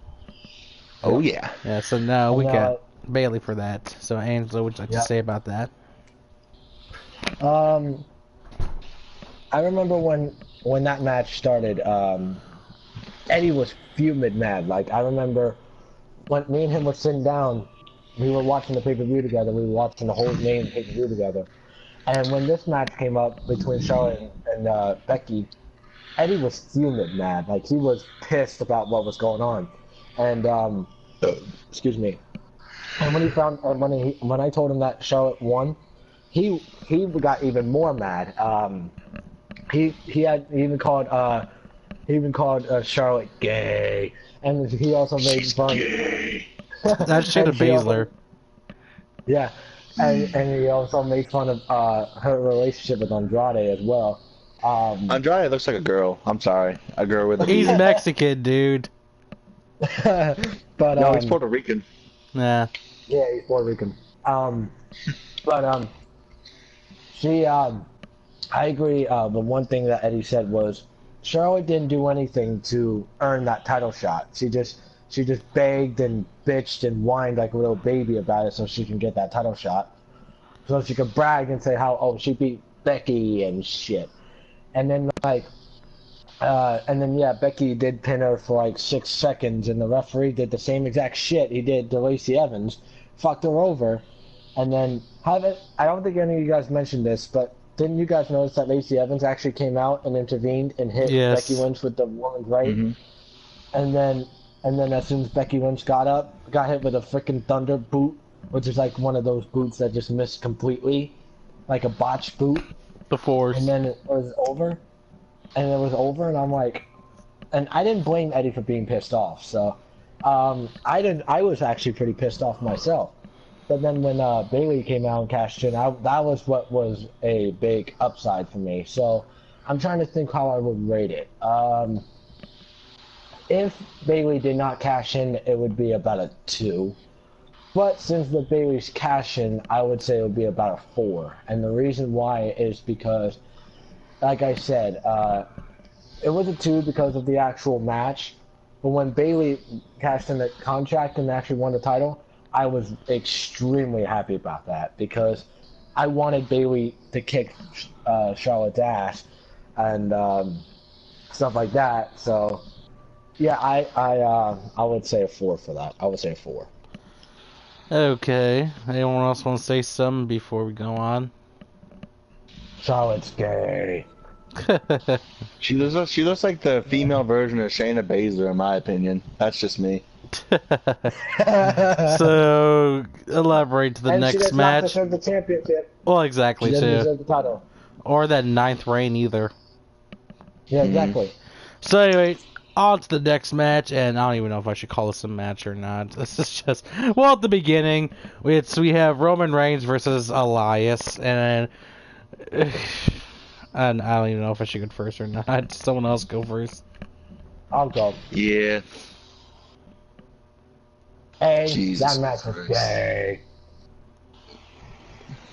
Speaker 1: Oh yeah.
Speaker 3: Yeah, so now we got Bayley for that. So Angela, what would you like to say about that?
Speaker 2: I remember when that match started, Eddie was fuming mad. Like, I remember when me and him were sitting down, we were watching the pay-per-view together, we were watching the whole main pay-per-view together. And when this match came up between Charlotte and Becky, Eddie was fuming mad. Like, he was pissed about what was going on. And, excuse me. And when I told him that Charlotte won, he got even more mad. He even called Charlotte gay, and he also made fun.
Speaker 3: That shit of Baszler.
Speaker 2: Yeah, and he also made fun of her relationship with Andrade as well.
Speaker 1: Andrade looks like a girl. I'm sorry, a girl with a.
Speaker 3: He's Mexican, dude.
Speaker 2: But
Speaker 1: no, he's Puerto Rican.
Speaker 3: Nah.
Speaker 2: Yeah, he's Puerto Rican. I agree. The one thing that Eddie said was Charlotte didn't do anything to earn that title shot. She just begged and bitched and whined like a little baby about it so she can get that title shot. So she could brag and say how she beat Becky and shit. And then Becky did pin her for like 6 seconds, and the referee did the same exact shit he did to Lacey Evans, fucked her over, and then I don't think any of you guys mentioned this, but didn't you guys notice that Lacey Evans actually came out and intervened and hit Becky Lynch with the woman's right? Mm-hmm. And then as soon as Becky Lynch got hit with a freaking thunder boot, which is like one of those boots that just missed completely, like a botched boot.
Speaker 3: The Force.
Speaker 2: And then it was over. And I'm like, and I didn't blame Eddie for being pissed off. So, I was actually pretty pissed off myself. But then when Bayley came out and cashed in, that was what was a big upside for me. So, I'm trying to think how I would rate it. If Bayley did not cash in, it would be about a 2. But since the Bayley's cash in, I would say it would be about a 4. And the reason why is because, like I said, it was a 2 because of the actual match. But when Bayley cashed in the contract and actually won the title, I was extremely happy about that because I wanted Bayley to kick Charlotte's ass and stuff like that. So, yeah, I would say a 4 for that. I would say a 4.
Speaker 3: Okay. Anyone else want to say something before we go on?
Speaker 2: Charlotte's gay.
Speaker 1: She looks like the female version of Shayna Baszler, in my opinion. That's just me.
Speaker 3: So elaborate to the
Speaker 2: and
Speaker 3: next
Speaker 2: she does
Speaker 3: match.
Speaker 2: not deserve the championship.
Speaker 3: Well, exactly
Speaker 2: She doesn't
Speaker 3: too.
Speaker 2: deserve the title.
Speaker 3: Or that 9th reign either.
Speaker 2: Yeah, exactly.
Speaker 3: So anyway, on to the next match, and I don't even know if I should call this a match or not. This is just at the beginning, we have Roman Reigns versus Elias, and I don't even know if I should go first or not. Someone else go first.
Speaker 2: I'll go.
Speaker 1: Yeah.
Speaker 2: Hey,
Speaker 1: Jesus
Speaker 2: that match was
Speaker 1: Christ.
Speaker 2: gay.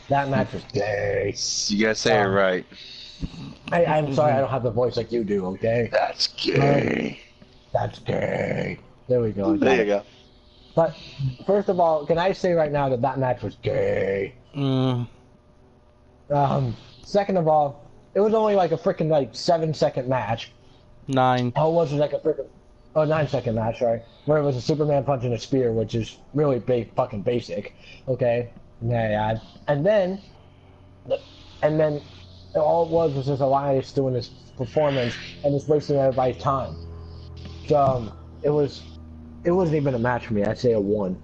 Speaker 2: That match was gay.
Speaker 1: You gotta say it right.
Speaker 2: Hey, I'm sorry I don't have the voice like you do, okay?
Speaker 1: That's gay.
Speaker 2: That's gay. There we go.
Speaker 1: There you go.
Speaker 2: But, first of all, can I say right now that match was gay? Second of all, it was only like a freaking 7-second match.
Speaker 3: 9.
Speaker 2: Oh, it wasn't like a freaking 9-second match, sorry. Where it was a Superman punching a spear, which is really fucking basic. Okay? Yeah. And then And then all it was just Elias doing his performance and just wasting everybody's time. So it wasn't even a match for me. I'd say a 1.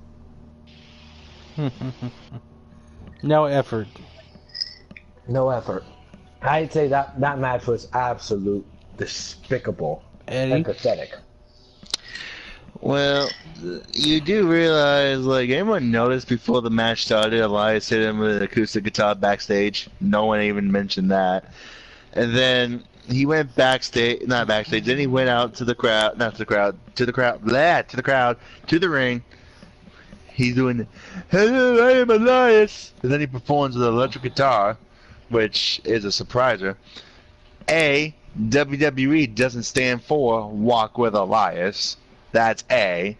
Speaker 3: No effort.
Speaker 2: No effort. I'd say that match was absolute despicable
Speaker 3: Eddie?
Speaker 2: and pathetic.
Speaker 1: Well, you do realize, like, anyone noticed before the match started, Elias hit him with an acoustic guitar backstage? No one even mentioned that. And then he went backstage, not backstage, then he went out to the crowd, not to the crowd, to the crowd, blah, to the crowd, to the ring. He's doing, hello, I am Elias. And then he performs with an electric guitar, which is a surpriser. A, WWE doesn't stand for Walk with Elias. That's A.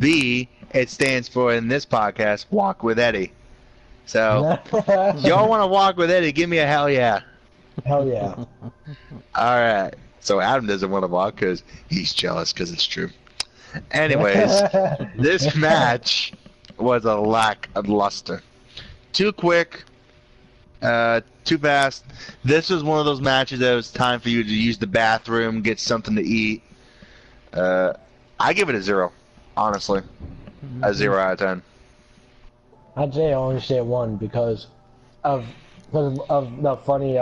Speaker 1: B, it stands for, in this podcast, Walk with Eddie. So, y'all want to walk with Eddie, give me a hell yeah.
Speaker 2: Hell yeah.
Speaker 1: Alright. So Adam doesn't want to walk because he's jealous because it's true. Anyways, this match was a lack of luster. Too quick, too fast. This was one of those matches that it was time for you to use the bathroom, get something to eat. I give it a 0, honestly. A 0 out of 10.
Speaker 2: I'd say I only say 1 because of the funny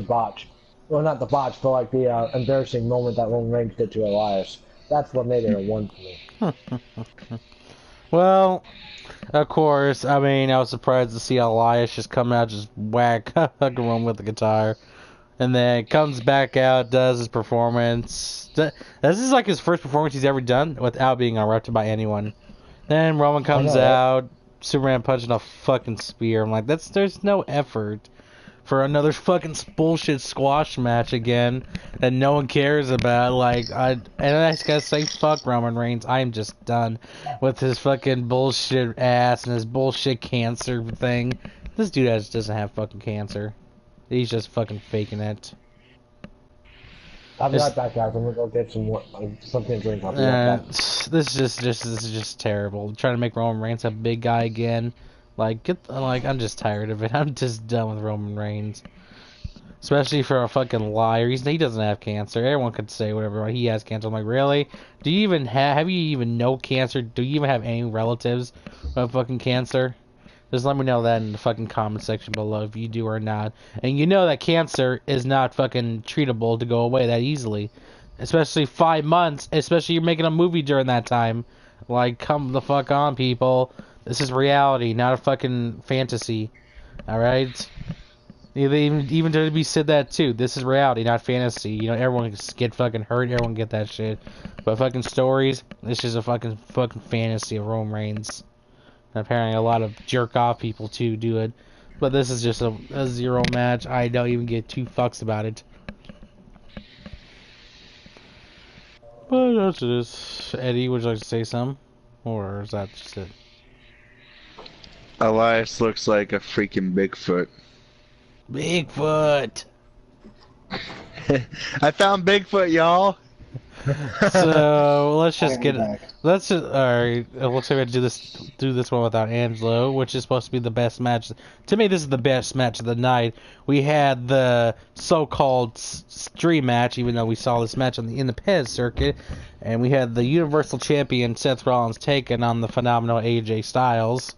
Speaker 2: botch. Well, not the botch, but like the embarrassing moment that Roman Reigns did to Elias. That's what made it a 1 for me.
Speaker 3: Well, of course, I mean, I was surprised to see Elias just come out, just whack Roman with the guitar. And then comes back out, does his performance. This is like his first performance he's ever done without being interrupted by anyone. Then Roman comes out, Superman punching a fucking spear. I'm like, there's no effort for another fucking bullshit squash match again that no one cares about. Like, and I just gotta say, fuck Roman Reigns. I'm just done with his fucking bullshit ass and his bullshit cancer thing. This dude doesn't have fucking cancer. He's just fucking faking it.
Speaker 2: I'll be right back, guys. I'm gonna go get something to drink. I'll be right back.
Speaker 3: This is just terrible. Trying to make Roman Reigns a big guy again. I'm just tired of it. I'm just done with Roman Reigns. Especially for a fucking liar. He doesn't have cancer. Everyone could say whatever. He has cancer. I'm like, really? Do you even have you even know cancer? Do you even have any relatives who have fucking cancer? Just let me know that in the fucking comment section below if you do or not. And you know that cancer is not fucking treatable to go away that easily. Especially 5 months. Especially you're making a movie during that time. Like, come the fuck on, people. This is reality, not a fucking fantasy. Alright? Even WWE said that too. This is reality, not fantasy. You know, everyone can get fucking hurt. Everyone get that shit. But fucking stories, this is a fucking fantasy of Roman Reigns. And apparently a lot of jerk-off people too do it. But this is just a 0 match. I don't even give 2 fucks about it. But that's just Eddie, would you like to say something? Or is that just it?
Speaker 1: Elias looks like a freaking Bigfoot.
Speaker 3: Bigfoot!
Speaker 1: I found Bigfoot, y'all!
Speaker 3: So let's just alright, looks like we have to do this one without Angelo, which is supposed to be the best match. To me, this is the best match of the night. We had the so-called stream match, even though we saw this match on the independent circuit, and we had the Universal Champion Seth Rollins taking on the phenomenal AJ Styles.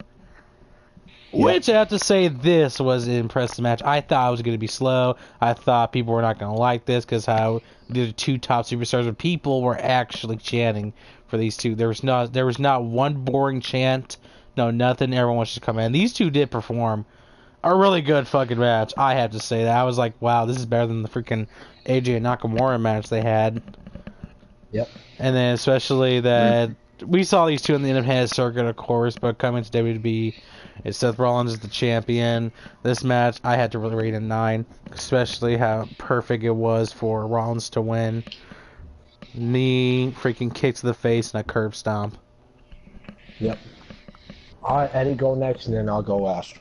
Speaker 3: Yep. Which I have to say, this was an impressive match. I thought it was going to be slow. I thought people were not going to like this because how the 2 top superstars, but people were actually chanting for these 2. There was not one boring chant. No, nothing. Everyone wants to come in. These 2 did perform a really good fucking match. I have to say that. I was like, wow, this is better than the freaking AJ and Nakamura match they had.
Speaker 2: Yep.
Speaker 3: And then especially that we saw these 2 in the independent circuit, of course, but coming to WWE. It's Seth Rollins is the champion. This match, I had to really rate a 9, especially how perfect it was for Rollins to win. Knee, freaking kick to the face, and a curb stomp.
Speaker 2: Yep. Alright, Eddie, go next, and then I'll go last.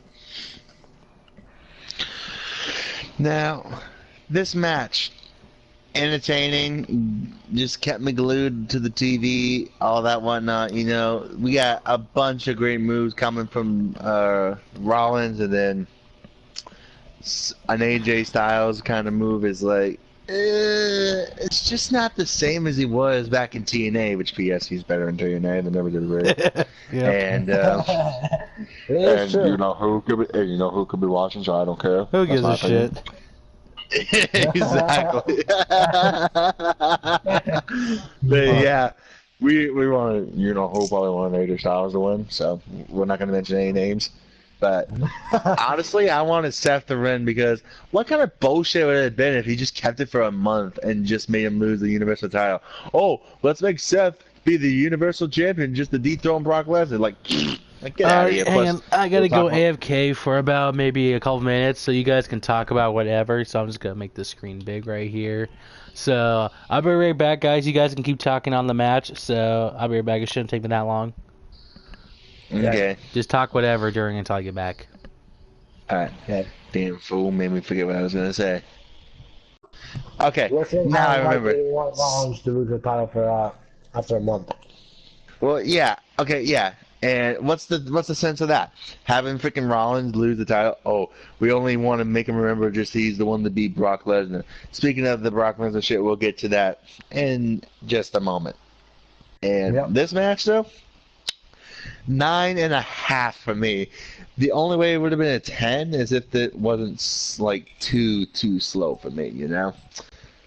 Speaker 1: Now, this match, entertaining. Just kept me glued to the TV, all that whatnot. You know, we got a bunch of great moves coming from Rollins, and then an AJ Styles kind of move is like, it's just not the same as he was back in TNA, which PS he's better in TNA than WWE. And
Speaker 2: It's true.
Speaker 1: you know who could be watching, so I don't care.
Speaker 3: Who gives a shit?
Speaker 1: Exactly. But yeah, we want to, who probably wanted AJ Styles to win, so we're not going to mention any names. But honestly, I wanted Seth to win because what kind of bullshit would it have been if he just kept it for a month and just made him lose the Universal title? Oh, let's make Seth be the Universal Champion just to dethrone Brock Lesnar. Like get out of here.
Speaker 3: Hang on. I gotta go AFK for about maybe a couple minutes so you guys can talk about whatever. So I'm just gonna make the screen big right here. So I'll be right back, guys. You guys can keep talking on the match. So I'll be right back. It shouldn't take me that long.
Speaker 1: Okay.
Speaker 3: Just talk whatever during until I get back.
Speaker 1: Alright.
Speaker 2: Okay.
Speaker 1: Damn fool made me forget what I was gonna say. Okay.
Speaker 2: Listen,
Speaker 1: now I remember.
Speaker 2: You want Rollins to lose the title for after a month.
Speaker 1: Well, yeah. Okay, yeah. And what's the sense of that? Having freaking Rollins lose the title? Oh, we only want to make him remember just he's the one to beat Brock Lesnar. Speaking of the Brock Lesnar shit, we'll get to that in just a moment. And this match, though, 9.5 for me. The only way it would have been a 10 is if it wasn't like too slow for me, you know.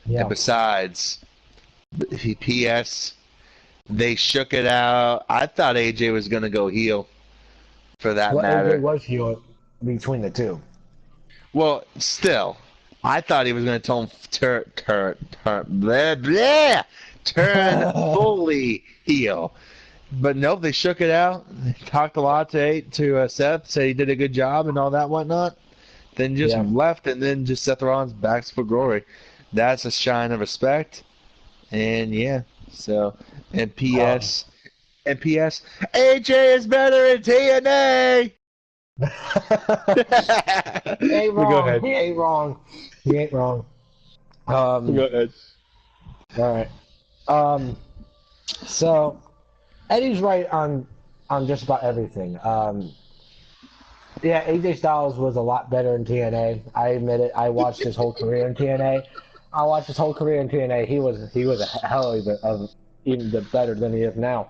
Speaker 2: Yeah.
Speaker 1: And besides, P.S. They shook it out. I thought AJ was gonna go heel, for that matter.
Speaker 2: AJ was heel between the two.
Speaker 1: Well, still, I thought he was gonna turn fully heel. But nope, they shook it out. They talked a lot to Seth, said he did a good job and all that whatnot. Then just left, and then just Seth Rollins back for glory. That's a shine of respect. And yeah, so and P.S. AJ is better in TNA.
Speaker 2: He ain't wrong.
Speaker 1: Go ahead.
Speaker 2: He ain't wrong. He ain't wrong.
Speaker 1: Go ahead.
Speaker 2: All right. So Eddie's right on just about everything. Yeah, AJ Styles was a lot better in TNA. I admit it. I watched his whole career in TNA. He was a hell of even better than he is now.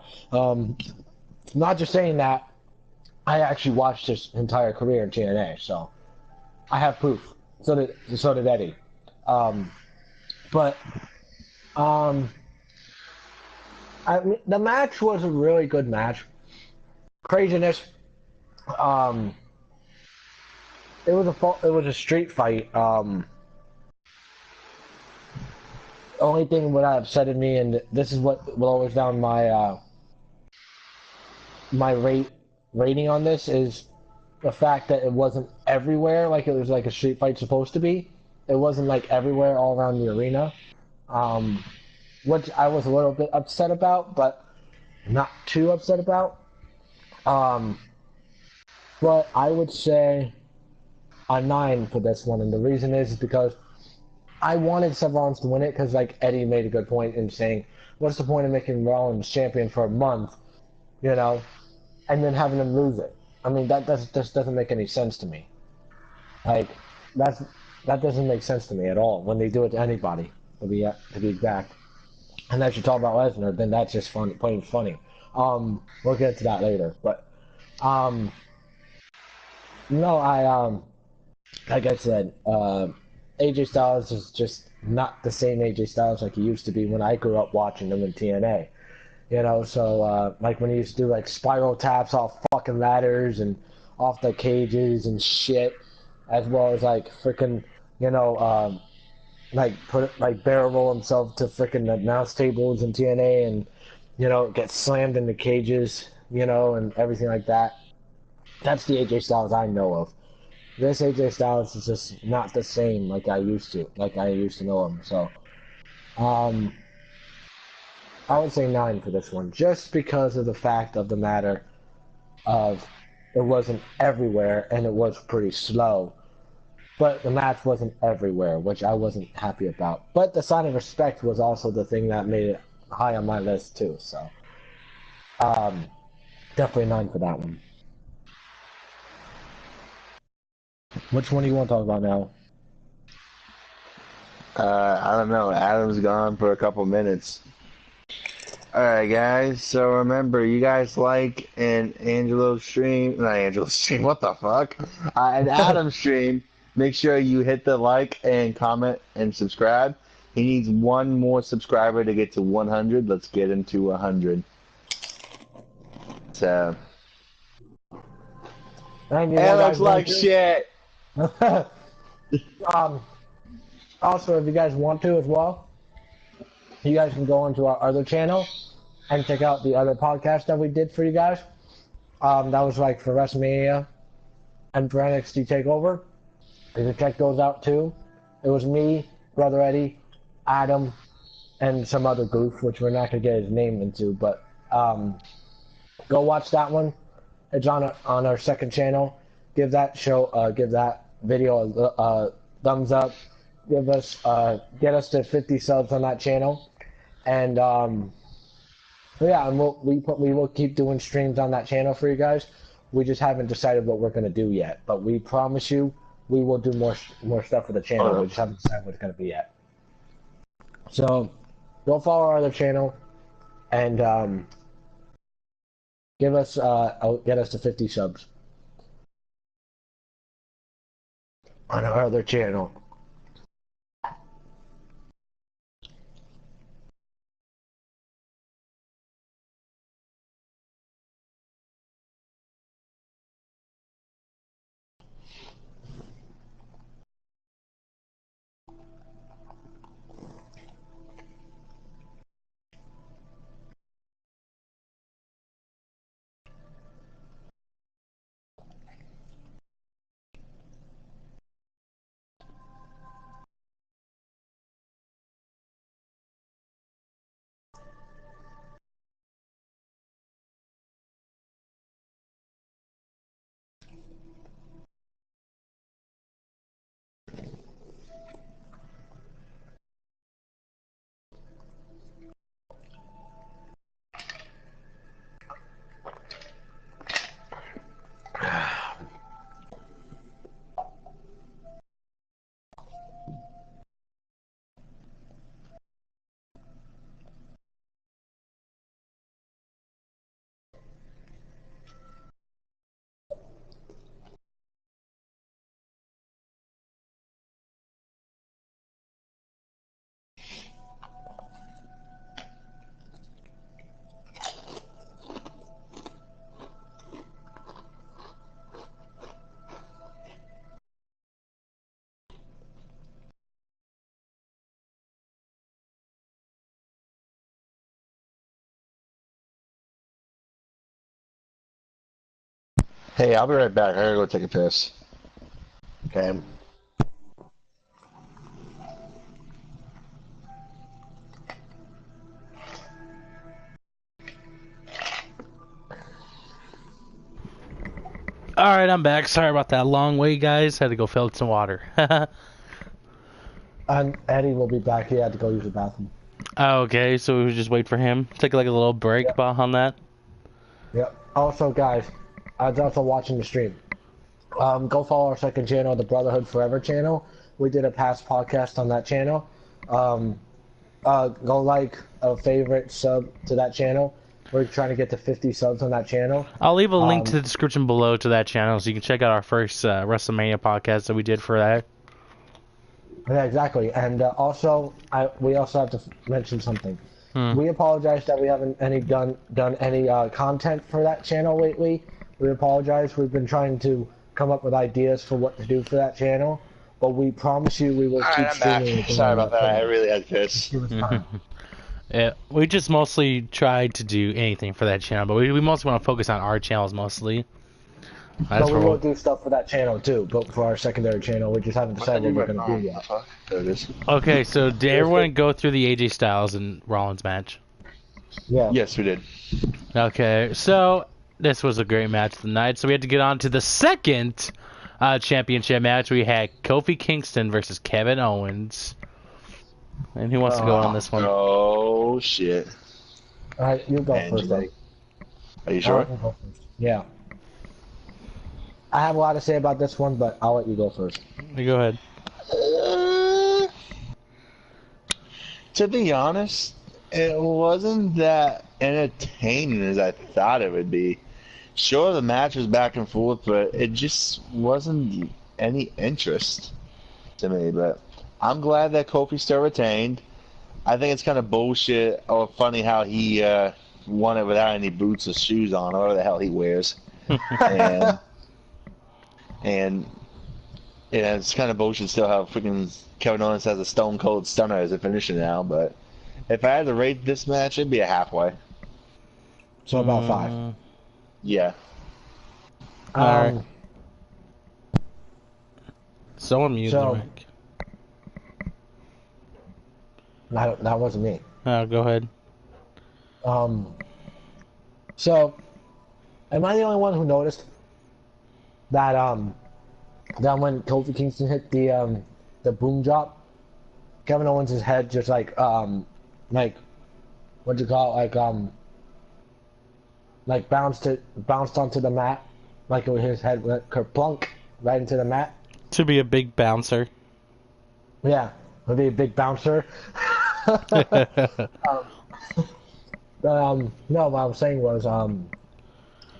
Speaker 2: Not just saying that. I actually watched his entire career in TNA, so I have proof. So did Eddie. The match was a really good match. Craziness. It was a street fight. Only thing what upsetted me, and this is what lowers down my my rating on this, is the fact that it wasn't everywhere like it was like a street fight supposed to be. It wasn't like everywhere all around the arena, which I was a little bit upset about, but not too upset about. But I would say a 9 for this one, and the reason is because I wanted Seth Rollins to win it because, like, Eddie made a good point in saying, what's the point of making Rollins champion for a month, you know, and then having him lose it? I mean, that just doesn't make any sense to me. Like, that doesn't make sense to me at all when they do it to anybody, to be exact. Unless you talk about Lesnar, then that's just fun, plain funny. We'll get to that later, but no, like I said, AJ Styles is just not the same AJ Styles like he used to be when I grew up watching him in TNA. You know, so like when he used to do like spiral taps off fucking ladders and off the cages and shit, as well as like freaking, you know, like barrel roll himself to freaking announce tables in TNA and, you know, get slammed in the cages, you know, and everything like that. That's the AJ Styles I know of. This AJ Styles is just not the same like I used to know him. So, I would say 9 for this one, just because of the fact of the matter of it wasn't everywhere and it was pretty slow. but the match wasn't everywhere, which I wasn't happy about. But the sign of respect was also the thing that made it high on my list too. So, um, definitely 9 for that one. Which one do you want to talk about now?
Speaker 1: I don't know. Adam's gone for a couple minutes. Alright, guys. So remember, you guys like an Angelo's stream. Not Angelo's stream. What the fuck? An Adam's stream. Make sure you hit the like and comment and subscribe. He needs one more subscriber to get to 100. Let's get him to 100. So.
Speaker 2: And
Speaker 1: It looks like shit.
Speaker 2: Also, if you guys want to as well, you guys can go into our other channel and check out the other podcast that we did for you guys. That was like for WrestleMania and for NXT TakeOver. You can check those out too. It was me, Brother Eddie, Adam, and some other goof, which we're not gonna get his name into, but go watch that one. It's on our second channel. Give that video a thumbs up. Get us to 50 subs on that channel, and yeah, and we will keep doing streams on that channel for you guys. We just haven't decided what we're gonna do yet, but we promise you we will do more stuff for the channel. We just haven't decided what it's gonna be yet. So go follow our other channel, and get us to 50 subs on our other channel.
Speaker 1: Hey, I'll be right back. I gotta go take a piss.
Speaker 2: Okay.
Speaker 3: Alright, I'm back. Sorry about that long wait, guys. Had to go fill some water.
Speaker 2: And Eddie will be back. He had to go use the bathroom.
Speaker 3: Okay, so we would just wait for him. Take like a little break on that.
Speaker 2: Yep. Also, guys, I was also watching the stream. Go follow our second channel, the Brotherhood Forever channel. We did a past podcast on that channel. Go like a favorite sub to that channel. We're trying to get to 50 subs on that channel.
Speaker 3: I'll leave a link to the description below to that channel so you can check out our first WrestleMania podcast that we did for that.
Speaker 2: Yeah, exactly. And we also have to mention something. We apologize that we haven't done any content for that channel lately. We apologize. We've been trying to come up with ideas for what to do for that channel, but we promise you we will keep streaming.
Speaker 1: Sorry about that. I really had to piss.
Speaker 3: Yeah, we just mostly tried to do anything for that channel, but we mostly want to focus on our channels mostly.
Speaker 2: But we will do stuff for that channel too, but for our secondary channel, we just haven't decided what we're going to do yet.
Speaker 1: There it is.
Speaker 3: Okay, so did everyone go through the AJ Styles and Rollins match?
Speaker 2: Yeah.
Speaker 1: Yes, we did.
Speaker 3: Okay, so this was a great match tonight, so we had to get on to the second championship match, we had Kofi Kingston versus Kevin Owens. And who wants to go on this one?
Speaker 1: Oh shit!
Speaker 2: All right, you go first,
Speaker 1: Angelo.
Speaker 2: Eddie.
Speaker 1: Are you
Speaker 2: I'll
Speaker 1: sure?
Speaker 2: let you go first. Yeah. I have a lot to say about this one, but I'll let you go first.
Speaker 3: You go ahead.
Speaker 1: To be honest, it wasn't that entertaining as I thought it would be. Sure, the match was back and forth, but it just wasn't any interest to me. But I'm glad that Kofi still retained. I think it's kind of bullshit or funny how he won it without any boots or shoes on, or whatever the hell he wears. and yeah, it's kind of bullshit still how freaking Kevin Owens has a Stone Cold Stunner as a finisher now. But if I had to rate this match, it'd be a halfway.
Speaker 2: So about 5.
Speaker 1: Yeah.
Speaker 3: Alright. Someone mute
Speaker 2: so-
Speaker 3: the mic.
Speaker 2: That wasn't me.
Speaker 3: Oh, go ahead.
Speaker 2: So, am I the only one who noticed that that when Kofi Kingston hit the boom drop, Kevin Owens' head just like what'd you call it? Like bounced onto the mat, like his head went kerplunk right into the mat.
Speaker 3: To be a big bouncer.
Speaker 2: Yeah, would be a big bouncer. No, what I was saying was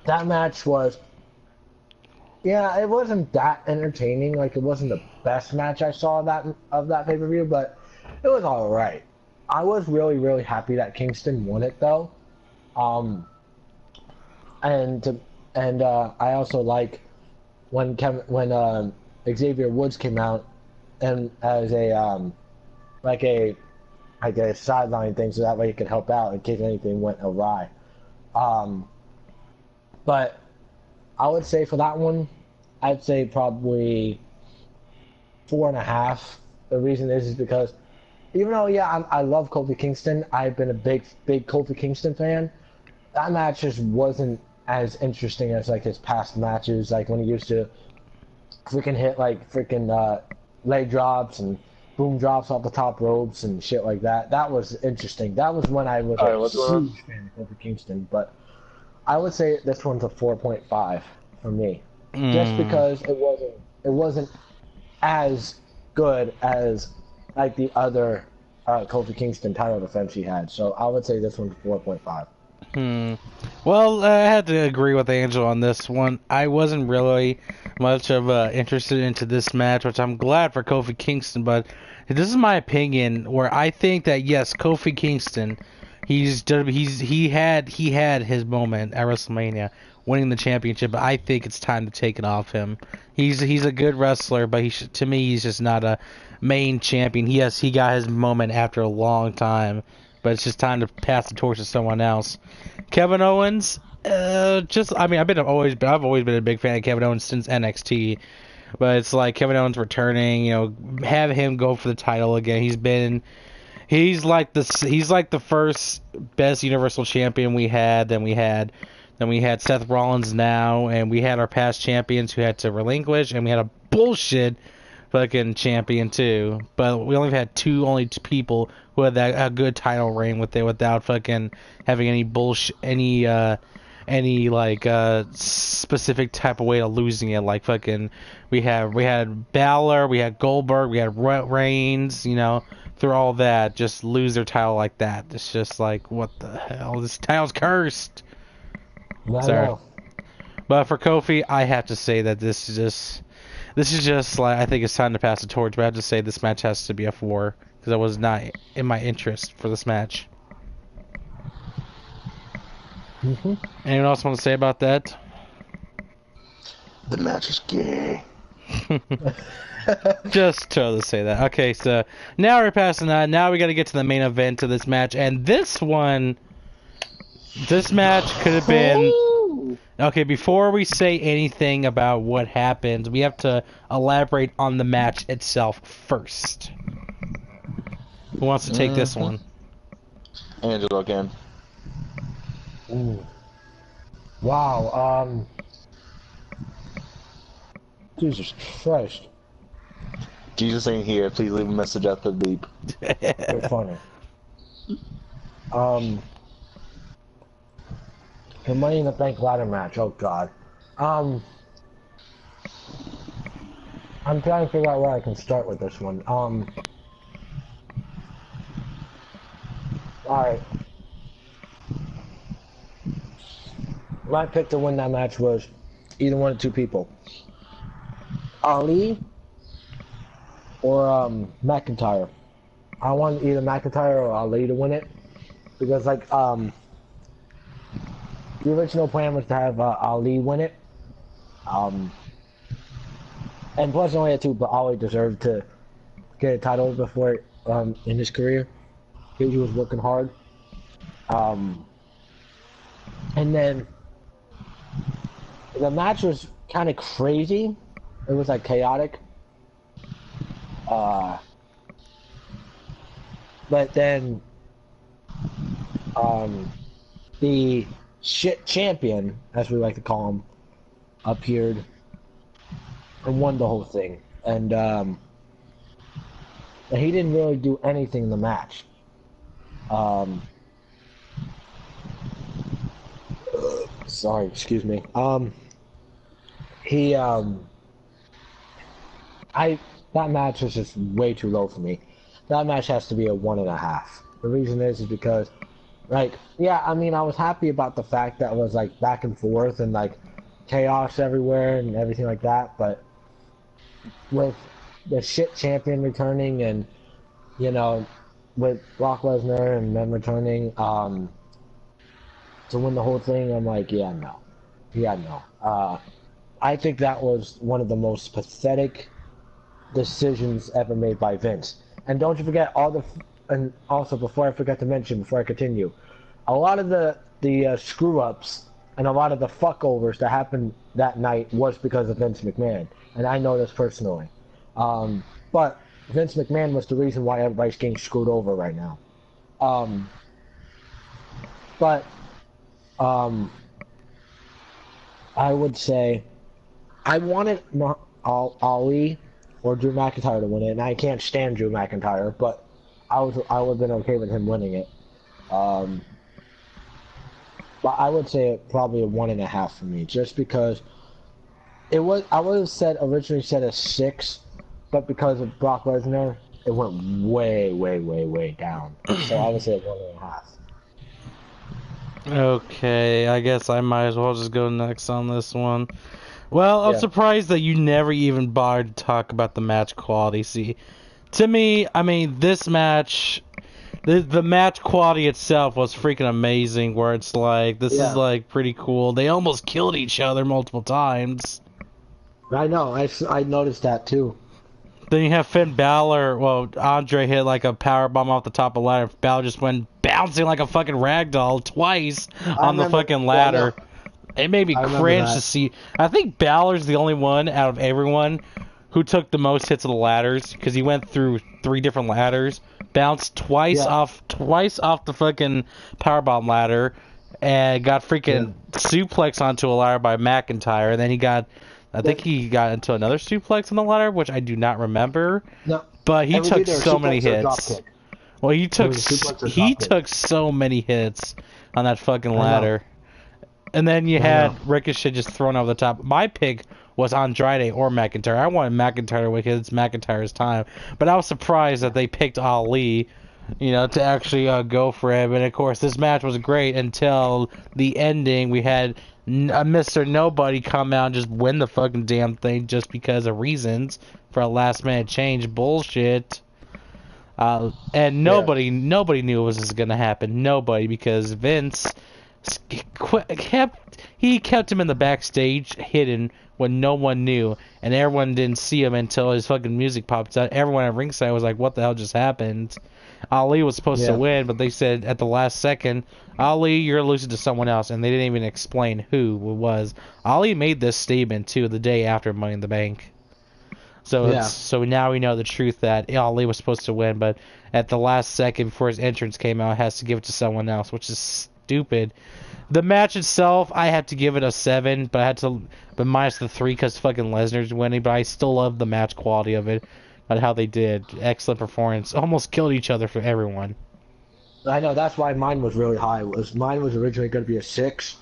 Speaker 2: that match was, yeah, it wasn't that entertaining. Like it wasn't the best match I saw of that pay-per-view, but it was all right. I was really really happy that Kingston won it though, and I also like when Xavier Woods came out and as a like a sideline thing, so that way he could help out in case anything went awry. But I would say for that one, I'd say probably 4.5. The reason is because even though I love Kofi Kingston, I've been a big Kofi Kingston fan. That match just wasn't as interesting as like his past matches, like when he used to freaking hit like leg drops and boom drops off the top ropes and shit like that. That was interesting. That was when I was a huge fan of Kofi Kingston. But I would say this one's a 4.5 for me, just because it wasn't as good as like the other Kofi Kingston title defense he had. So I would say this one's 4.5.
Speaker 3: Well, I had to agree with Angel on this one. I wasn't really much of interested into this match, which I'm glad for Kofi Kingston, but this is my opinion where I think that yes, Kofi Kingston, he had his moment at WrestleMania winning the championship, but I think it's time to take it off him. He's a good wrestler, but to me he's just not a main champion. Yes, he got his moment after a long time, but it's just time to pass the torch to someone else. Kevin Owens, I've always been a big fan of Kevin Owens since NXT, but it's like Kevin Owens returning, have him go for the title again. He's like the first best Universal Champion we had. Then we had Seth Rollins now, and we had our past champions who had to relinquish, and we had a bullshit fucking champion too. But we only had two people who had a good title reign without fucking having any bullshit, any specific type of way of losing it. Like fucking, we had Balor, we had Goldberg, we had Reigns, through all that, just lose their title like that. It's just like, what the hell? This title's cursed. Sorry. But for Kofi, I have to say that this is just like, I think it's time to pass the torch. But I have to say this match has to be a 4 because I was not in my interest for this match. Anyone else want to say about that?
Speaker 1: The match is gay.
Speaker 3: Just to say that. Okay, so now we're passing that. Now we got to get to the main event of this match, and this match could have been. Okay, before we say anything about what happened, we have to elaborate on the match itself first. Who wants to take this one?
Speaker 1: Angelo again.
Speaker 2: Wow. Jesus Christ.
Speaker 1: Jesus ain't here. Please leave a message after the beep.
Speaker 2: You're funny. The Money in the Bank ladder match. Oh God. I'm trying to figure out where I can start with this one. Alright. My pick to win that match was either one of two people. Ali or McIntyre. I want either McIntyre or Ali to win it. Because like the original plan was to have Ali win it. And plus only had two, but Ali deserved to get a title before in his career. He was working hard. And then the match was kind of crazy. It was like chaotic. But then the shit champion, as we like to call him, appeared and won the whole thing. And he didn't really do anything in the match. Sorry, excuse me. That match was just way too low for me. That match has to be a 1.5. The reason is because, like, yeah, I mean, I was happy about the fact that it was like back and forth and like chaos everywhere and everything like that, but with the shit champion returning and, you know, with Brock Lesnar and them returning to win the whole thing, I'm like, yeah, no. I think that was one of the most pathetic decisions ever made by Vince. And don't you forget and also before I forget to mention, before I continue, a lot of the screw-ups and a lot of the fuckovers that happened that night was because of Vince McMahon. And I know this personally. But Vince McMahon was the reason why everybody's getting screwed over right now. I would say I wanted Ali or Drew McIntyre to win it, and I can't stand Drew McIntyre, but I would have been okay with him winning it. But I would say probably a 1.5 for me, just because it was. I would have originally said a 6, but because of Brock Lesnar, it went way down. So I would say a 1.5.
Speaker 3: Okay, I guess I might as well just go next on this one. Well, I'm surprised that you never even bothered to talk about the match quality. See, to me, I mean, this match, the match quality itself was freaking amazing, where it's like, this is like pretty cool. They almost killed each other multiple times.
Speaker 2: I know, I noticed that too.
Speaker 3: Then you have Finn Balor, well, Andre hit like a power bomb off the top of the ladder. Balor just went bouncing like a fucking ragdoll twice on the fucking ladder. It made me cringe to see. I think Balor's the only one out of everyone who took the most hits of the ladders, because he went through 3 different ladders, bounced twice off the fucking powerbomb ladder, and got freaking suplex onto a ladder by McIntyre. And then I think he got into another suplex on the ladder, which I do not remember.
Speaker 2: No,
Speaker 3: but he took so many hits. Well, he took so many hits on that fucking ladder. And then you had Ricochet just thrown over the top. My pick was Andrade or McIntyre. I wanted McIntyre to win because it's McIntyre's time. But I was surprised that they picked Ali, to actually go for him. And, of course, this match was great until the ending. We had Mr. Nobody come out and just win the fucking damn thing just because of reasons for a last-minute change. Bullshit. And nobody knew it was going to happen. Nobody, because Vince kept him in the backstage hidden when no one knew, and everyone didn't see him until his fucking music popped out. Everyone at ringside was like, what the hell just happened? Ali was supposed to win, but they said at the last second, Ali, you're losing to someone else, and they didn't even explain who it was. Ali made this statement too the day after Money in the Bank. So now we know the truth that Ali was supposed to win, but at the last second before his entrance came out, has to give it to someone else, which is stupid. The match itself, I had to give it a 7, but minus the 3 because fucking Lesnar's winning. But I still love the match quality of it, and how they did. Excellent performance. Almost killed each other for everyone.
Speaker 2: I know, that's why mine was really high. Mine was originally going to be a 6.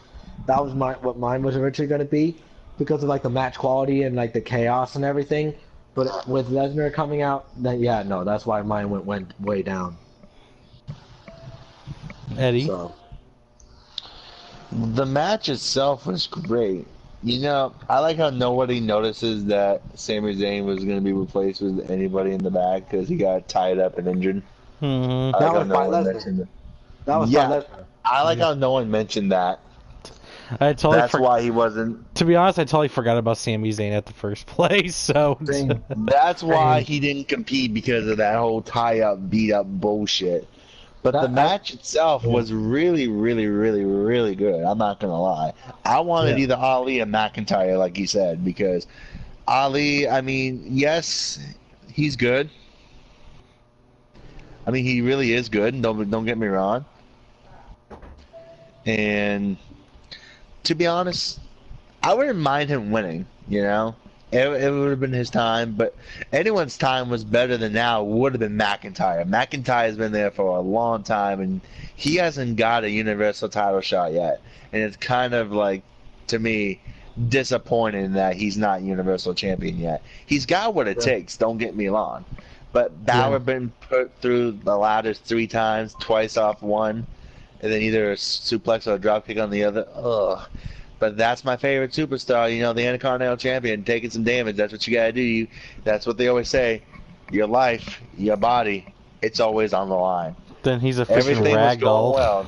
Speaker 2: That was what mine was originally going to be, because of like the match quality and like the chaos and everything. But with Lesnar coming out, then yeah, no, that's why mine went way down.
Speaker 3: Eddie?
Speaker 2: So.
Speaker 1: The match itself was great. You know, I like how nobody notices that Sami Zayn was going to be replaced with anybody in the back because he got tied up and injured.
Speaker 3: Mm-hmm.
Speaker 2: That was by Lesnar. That was by Lesnar.
Speaker 1: I like how no one mentioned that.
Speaker 3: I totally
Speaker 1: That's why he wasn't.
Speaker 3: To be honest, I totally forgot about Sami Zayn at the first place. So
Speaker 1: That's why he didn't compete, because of that whole tie-up, beat-up bullshit. But the match itself was really, really, really, really good. I'm not gonna lie. I wanted either Ali or McIntyre, like you said, because Ali, I mean, yes, he's good. I mean, he really is good. Don't get me wrong. And to be honest, I wouldn't mind him winning. You know, it would have been his time, but anyone's time was better than now would have been McIntyre. McIntyre's been there for a long time, and he hasn't got a Universal title shot yet. And it's kind of like, to me, disappointing that he's not Universal Champion yet. He's got what it takes, don't get me wrong. But Balor been put through the ladders 3 times, twice off one, and then either a suplex or a dropkick on the other. Ugh. But that's my favorite superstar, you know, the Intercontinental Champion, taking some damage. That's what you gotta do. That's what they always say. Your life, your body, it's always on the line.
Speaker 3: Then he's a freaking
Speaker 1: Everything was going
Speaker 3: ragdoll.
Speaker 1: well.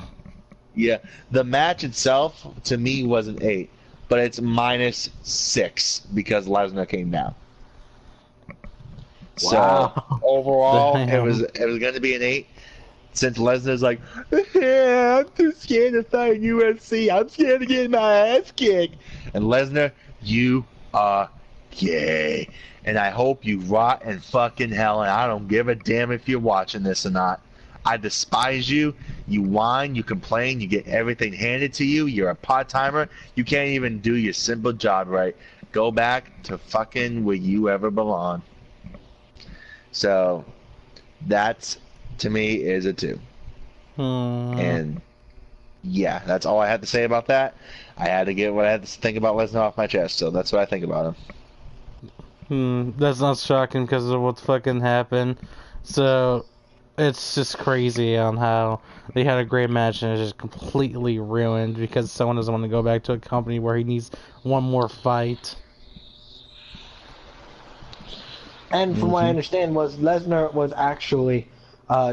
Speaker 1: Yeah, the match itself, to me, was an 8. But it's minus 6 because Lesnar came down.
Speaker 2: Wow.
Speaker 1: So, overall,
Speaker 3: Damn.
Speaker 1: it was going to be an 8. Since Lesnar's like, yeah, I'm too scared to fight UFC. I'm scared to get my ass kicked. And Lesnar, you are gay. And I hope you rot in fucking hell, and I don't give a damn if you're watching this or not. I despise you. You whine, you complain, you get everything handed to you. You're a part-timer. You can't even do your simple job right. Go back to fucking where you ever belong. So, that's, to me, is a 2. And yeah, that's all I had to say about that. I had to get what I had to think about Lesnar off my chest, so that's what I think about him.
Speaker 3: That's not shocking because of what fucking happened. So it's just crazy on how they had a great match and it's just completely ruined because someone doesn't want to go back to a company where he needs one more fight.
Speaker 2: And from what I understand, was Lesnar was actually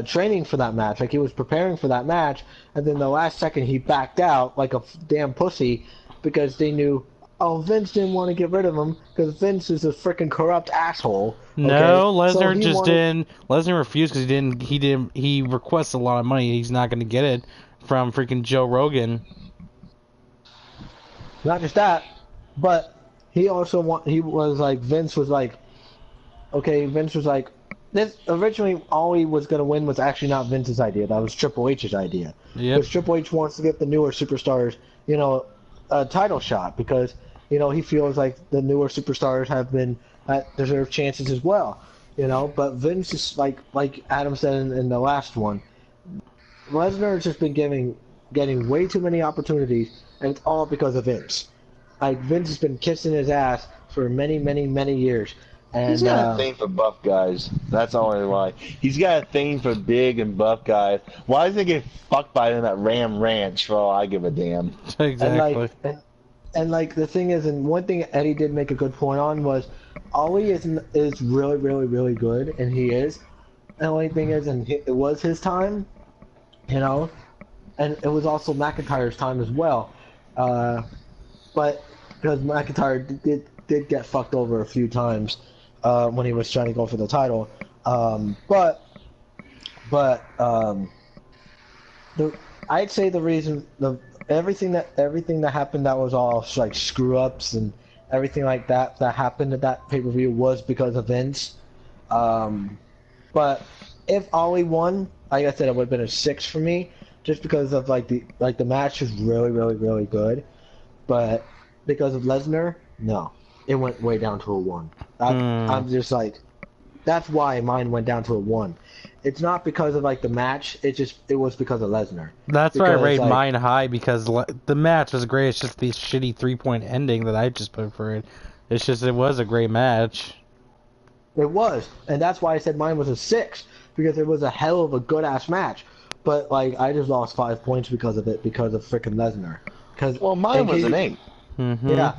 Speaker 2: training for that match. Like, he was preparing for that match, and then the last second he backed out like a damn pussy because they knew, oh, Vince didn't want to get rid of him because Vince is a freaking corrupt asshole. Okay?
Speaker 3: No, Lesnar
Speaker 2: So
Speaker 3: just didn't. Lesnar refused because he requests a lot of money. He's not going to get it from freaking Joe Rogan.
Speaker 2: Not just that, but he also was like, Vince was like, okay, Vince was like, this originally all he was gonna win was actually not Vince's idea. That was Triple H's idea.
Speaker 3: Yep.
Speaker 2: Because Triple H wants to get the newer superstars, you know, a title shot because, you know, he feels like the newer superstars have been deserve chances as well, you know. But Vince is like Adam said in the last one, Lesnar has just been getting way too many opportunities, and it's all because of Vince. Like, Vince has been kissing his ass for many, many, many years. And,
Speaker 1: he's got a thing for buff guys. That's only why. He's got a thing for big and buff guys. Why does he get fucked by him at Ram Ranch? For all I give a damn.
Speaker 3: Exactly.
Speaker 2: And like the thing is, and one thing Eddie did make a good point on was, Ollie is really, really, really good, and he is. The only thing is, and it was his time, you know, and it was also McIntyre's time as well. But because McIntyre did get fucked over a few times. When he was trying to go for the title, I'd say the reason everything that happened that was all like screw ups and everything like that happened at that pay-per-view was because of Vince. But if Ollie won, like I said, it would have been a 6 for me. just because of the match is really, really, really good, but because of Lesnar, no, it went way down to a 1. I'm just like, that's why mine went down to a 1. It's not because of the match. It was because of Lesnar.
Speaker 3: That's why I
Speaker 2: Because
Speaker 3: rated mine high, because the match was great. It's just the shitty 3-point ending that I just put for it. It's just, it was a great match.
Speaker 2: It was, and that's why I said mine was a 6, because it was a hell of a good ass match. But I just lost 5 points because of it, because of freaking Lesnar.
Speaker 1: Well, mine was an 8.
Speaker 2: Yeah,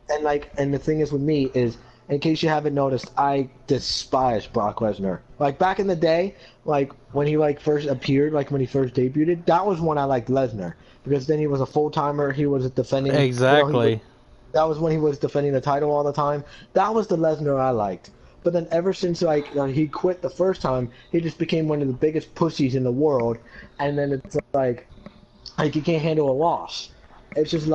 Speaker 2: and the thing is with me is, in case you haven't noticed, I despise Brock Lesnar. Back in the day, when he first appeared, when he first debuted, that was when I liked Lesnar, because then he was a full timer. He was defending
Speaker 3: Exactly.
Speaker 2: that was when he was defending the title all the time. That was the Lesnar I liked. But then ever since he quit the first time, he just became one of the biggest pussies in the world. And then it's like he can't handle a loss. It's just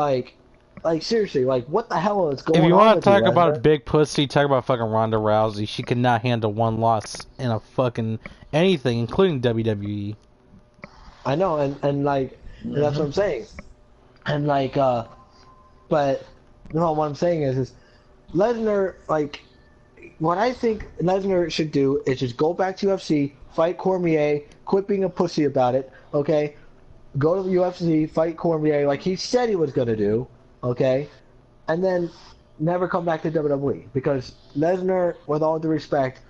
Speaker 2: seriously, what the hell is going on?
Speaker 3: If you want to talk about
Speaker 2: Lesnar?
Speaker 3: a big pussy, talk about fucking Ronda Rousey. She could not handle one loss in a fucking anything, including WWE.
Speaker 2: I know, and that's what I'm saying. And but no, what I'm saying is Lesnar, what I think Lesnar should do is just go back to UFC, fight Cormier, quit being a pussy about it, okay? Go to the UFC, fight Cormier like he said he was gonna do, okay? And then never come back to WWE, because Lesnar, with all due respect,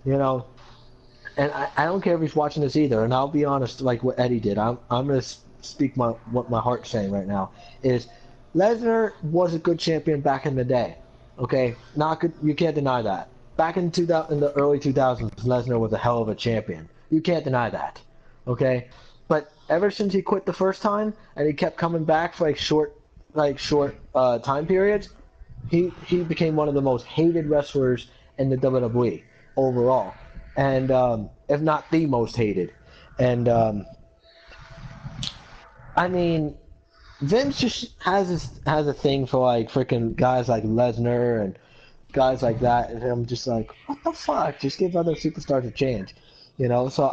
Speaker 2: and I don't care if he's watching this either, and I'll be honest, like what Eddie did. I'm gonna speak what my heart's saying right now is Lesnar was a good champion back in the day. Okay, not good. You can't deny that. Back in the early 2000s, Lesnar was a hell of a champion. You can't deny that. Okay, but ever since he quit the first time and he kept coming back for short time periods, he became one of the most hated wrestlers in the WWE overall, and if not the most hated. And I mean, Vince just has a thing for freaking guys like Lesnar and guys like that, and I'm just like, what the fuck? Just give other superstars a chance, So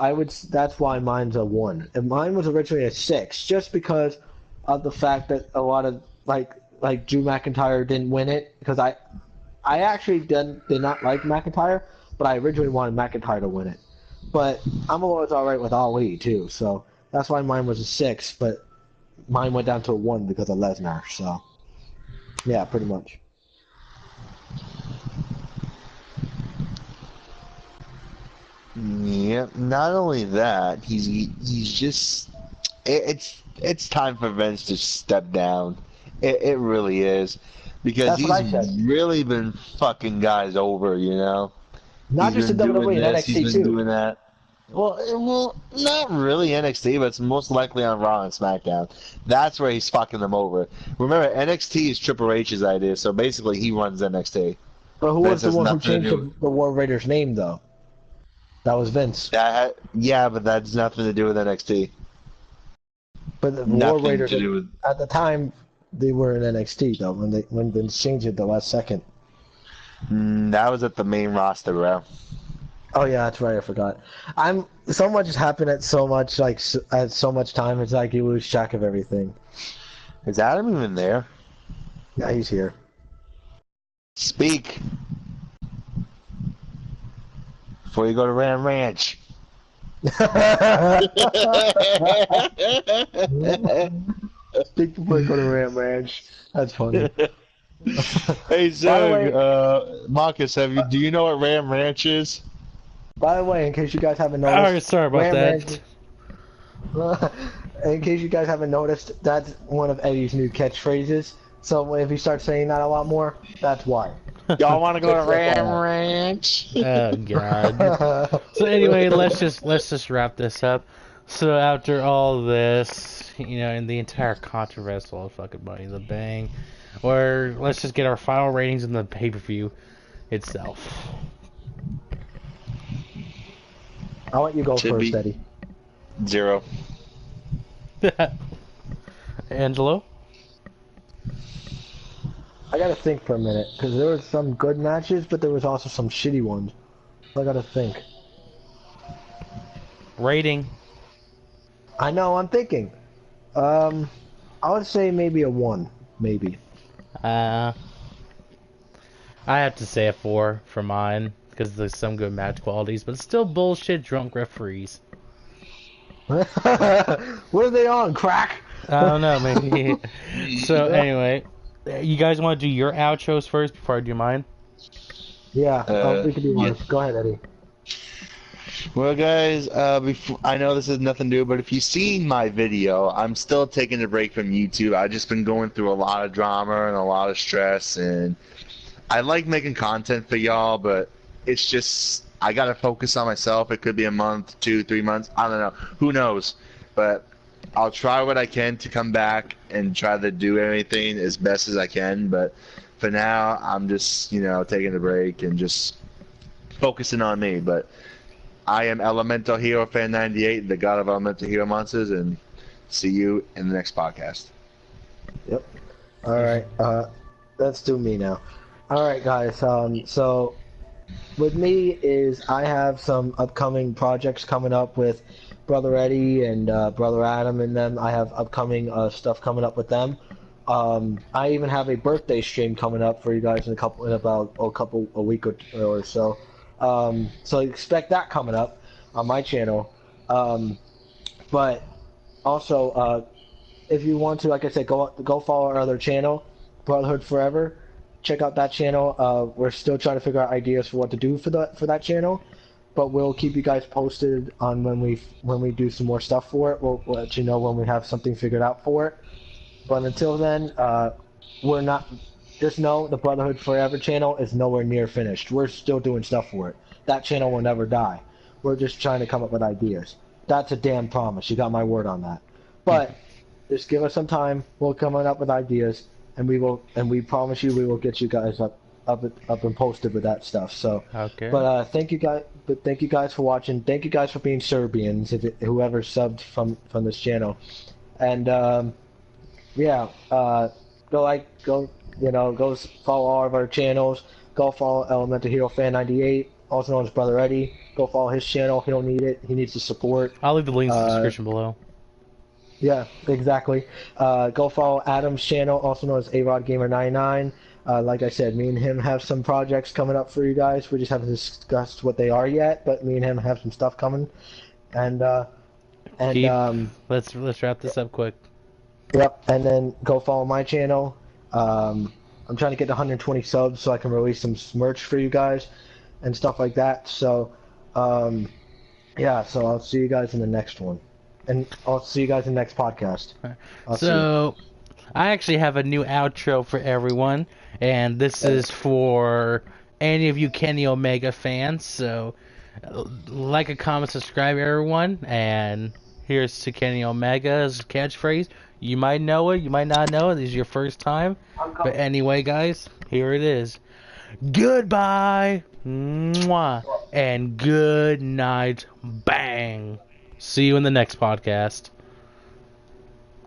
Speaker 2: that's why mine's a 1, and mine was originally a 6, just because of the fact that a lot of like Drew McIntyre didn't win it, because I actually did not like McIntyre, but I originally wanted McIntyre to win it. But I'm always alright with Ali too, so that's why mine was a 6, but mine went down to a 1 because of Lesnar, so yeah, pretty much.
Speaker 1: Yep. Not only that, he's just it's time for Vince to step down. It really is, because
Speaker 2: That's what I said.
Speaker 1: he's really been fucking guys over.
Speaker 2: Not
Speaker 1: He's
Speaker 2: just in
Speaker 1: been doing
Speaker 2: WWE,
Speaker 1: this, he's
Speaker 2: NXT
Speaker 1: been
Speaker 2: too.
Speaker 1: doing that. Well, not really NXT, but it's most likely on Raw and SmackDown. That's where he's fucking them over. Remember, NXT is Triple H's idea, so basically he runs NXT.
Speaker 2: But who was
Speaker 1: Vince
Speaker 2: the
Speaker 1: has
Speaker 2: one who
Speaker 1: nothing to
Speaker 2: changed
Speaker 1: do.
Speaker 2: the War Raiders name though? That was Vince.
Speaker 1: Yeah, but that's nothing to do with NXT.
Speaker 2: But the War
Speaker 1: Nothing
Speaker 2: Raiders
Speaker 1: to do with.
Speaker 2: at the time they were in NXT though when Vince changed it the last second.
Speaker 1: That was at the main roster, bro.
Speaker 2: Oh yeah, that's right. I forgot. So much has happened at so much at so much time. It's like you lose track of everything.
Speaker 1: Is Adam even there?
Speaker 2: Yeah, he's here.
Speaker 1: Speak before you go to Ram Ranch.
Speaker 2: Speak before you go to Ram Ranch. That's funny.
Speaker 1: Hey,
Speaker 2: By the
Speaker 1: Zug, Marcus, do you know what Ram Ranch is?
Speaker 2: By the way, in case you guys haven't
Speaker 3: Alright,
Speaker 2: noticed,
Speaker 3: sorry about
Speaker 2: Ram
Speaker 3: that.
Speaker 2: Ranch- in case you guys haven't noticed, that's one of Eddie's new catchphrases. So if you start saying that a lot more, that's why.
Speaker 1: Y'all want to go to
Speaker 2: Just like
Speaker 1: Ram
Speaker 2: that.
Speaker 1: Ranch?
Speaker 3: Oh god. So anyway, let's just wrap this up. So after all this, and the entire controversial fucking Money in the Bank, or let's just get our final ratings in the pay-per-view itself.
Speaker 2: I'll let you go
Speaker 1: Should
Speaker 2: first,
Speaker 1: be.
Speaker 2: Eddie.
Speaker 1: 0.
Speaker 3: Angelo?
Speaker 2: I gotta think for a minute, because there was some good matches, but there was also some shitty ones. So I gotta think.
Speaker 3: Rating?
Speaker 2: I know. I'm thinking. I would say maybe a 1, maybe.
Speaker 3: I have to say a 4 for mine because there's some good match qualities, but still bullshit drunk referees.
Speaker 2: What are they on? Crack?
Speaker 3: I don't know, maybe. So anyway, you guys want to do your outros first before I do mine?
Speaker 2: Yeah. We can do
Speaker 1: Yeah.
Speaker 2: one. Go ahead, Eddie.
Speaker 1: Well, guys, before, I know this has nothing to do, but if you've seen my video, I'm still taking a break from YouTube. I've just been going through a lot of drama and a lot of stress, and I like making content for y'all, but it's just I gotta focus on myself. It could be a month, 2, 3 months. I don't know. Who knows? But I'll try what I can to come back and try to do everything as best as I can. But for now, I'm just taking a break and just focusing on me. But I am Elemental Hero Fan 98, the god of Elemental Hero monsters, and see you in the next podcast.
Speaker 2: Yep. All right. Let's do me now. All right, guys. So with me is I have some upcoming projects coming up with Brother Eddie and Brother Adam and them. I have upcoming stuff coming up with them. I even have a birthday stream coming up for you guys in about a week or so. So expect that coming up on my channel. But also, if you want to, like I said, go follow our other channel, Brotherhood Forever. Check out that channel. We're still trying to figure out ideas for what to do for that channel, but we'll keep you guys posted on when we do some more stuff for it. We'll let you know when we have something figured out for it. But until then, we're not. Just know the Brotherhood Forever channel is nowhere near finished. We're still doing stuff for it. That channel will never die. We're just trying to come up with ideas. That's a damn promise. You got my word on that. But just give us some time. We'll come up with ideas, and we promise you we will get you guys up and posted with that stuff. So,
Speaker 3: Okay.
Speaker 2: but thank you guys. But thank you guys for watching. Thank you guys for being Serbians. Whoever subbed from this channel, and yeah, go follow all of our channels. Go follow Elemental Hero Fan 98, also known as Brother Eddie. Go follow his channel. He don't need it. He needs the support.
Speaker 3: I'll leave the links in the description below.
Speaker 2: Yeah, exactly. Go follow Adam's channel, also known as AROD Gamer 99. Like I said, me and him have some projects coming up for you guys. We just haven't discussed what they are yet, but me and him have some stuff coming. And
Speaker 3: Let's wrap this up quick.
Speaker 2: Yep, and then go follow my channel. I'm trying to get to 120 subs so I can release some merch for you guys and stuff like that. So, yeah, so I'll see you guys in the next one. And I'll see you guys in the next podcast.
Speaker 3: So, I actually have a new outro for everyone, and this is for any of you Kenny Omega fans. So, like, a comment, subscribe, everyone, and here's to Kenny Omega's catchphrase. You might know it, you might not know it. This is your first time. But anyway, guys, here it is. Goodbye, mwah, and good night, bang. See you in the next podcast.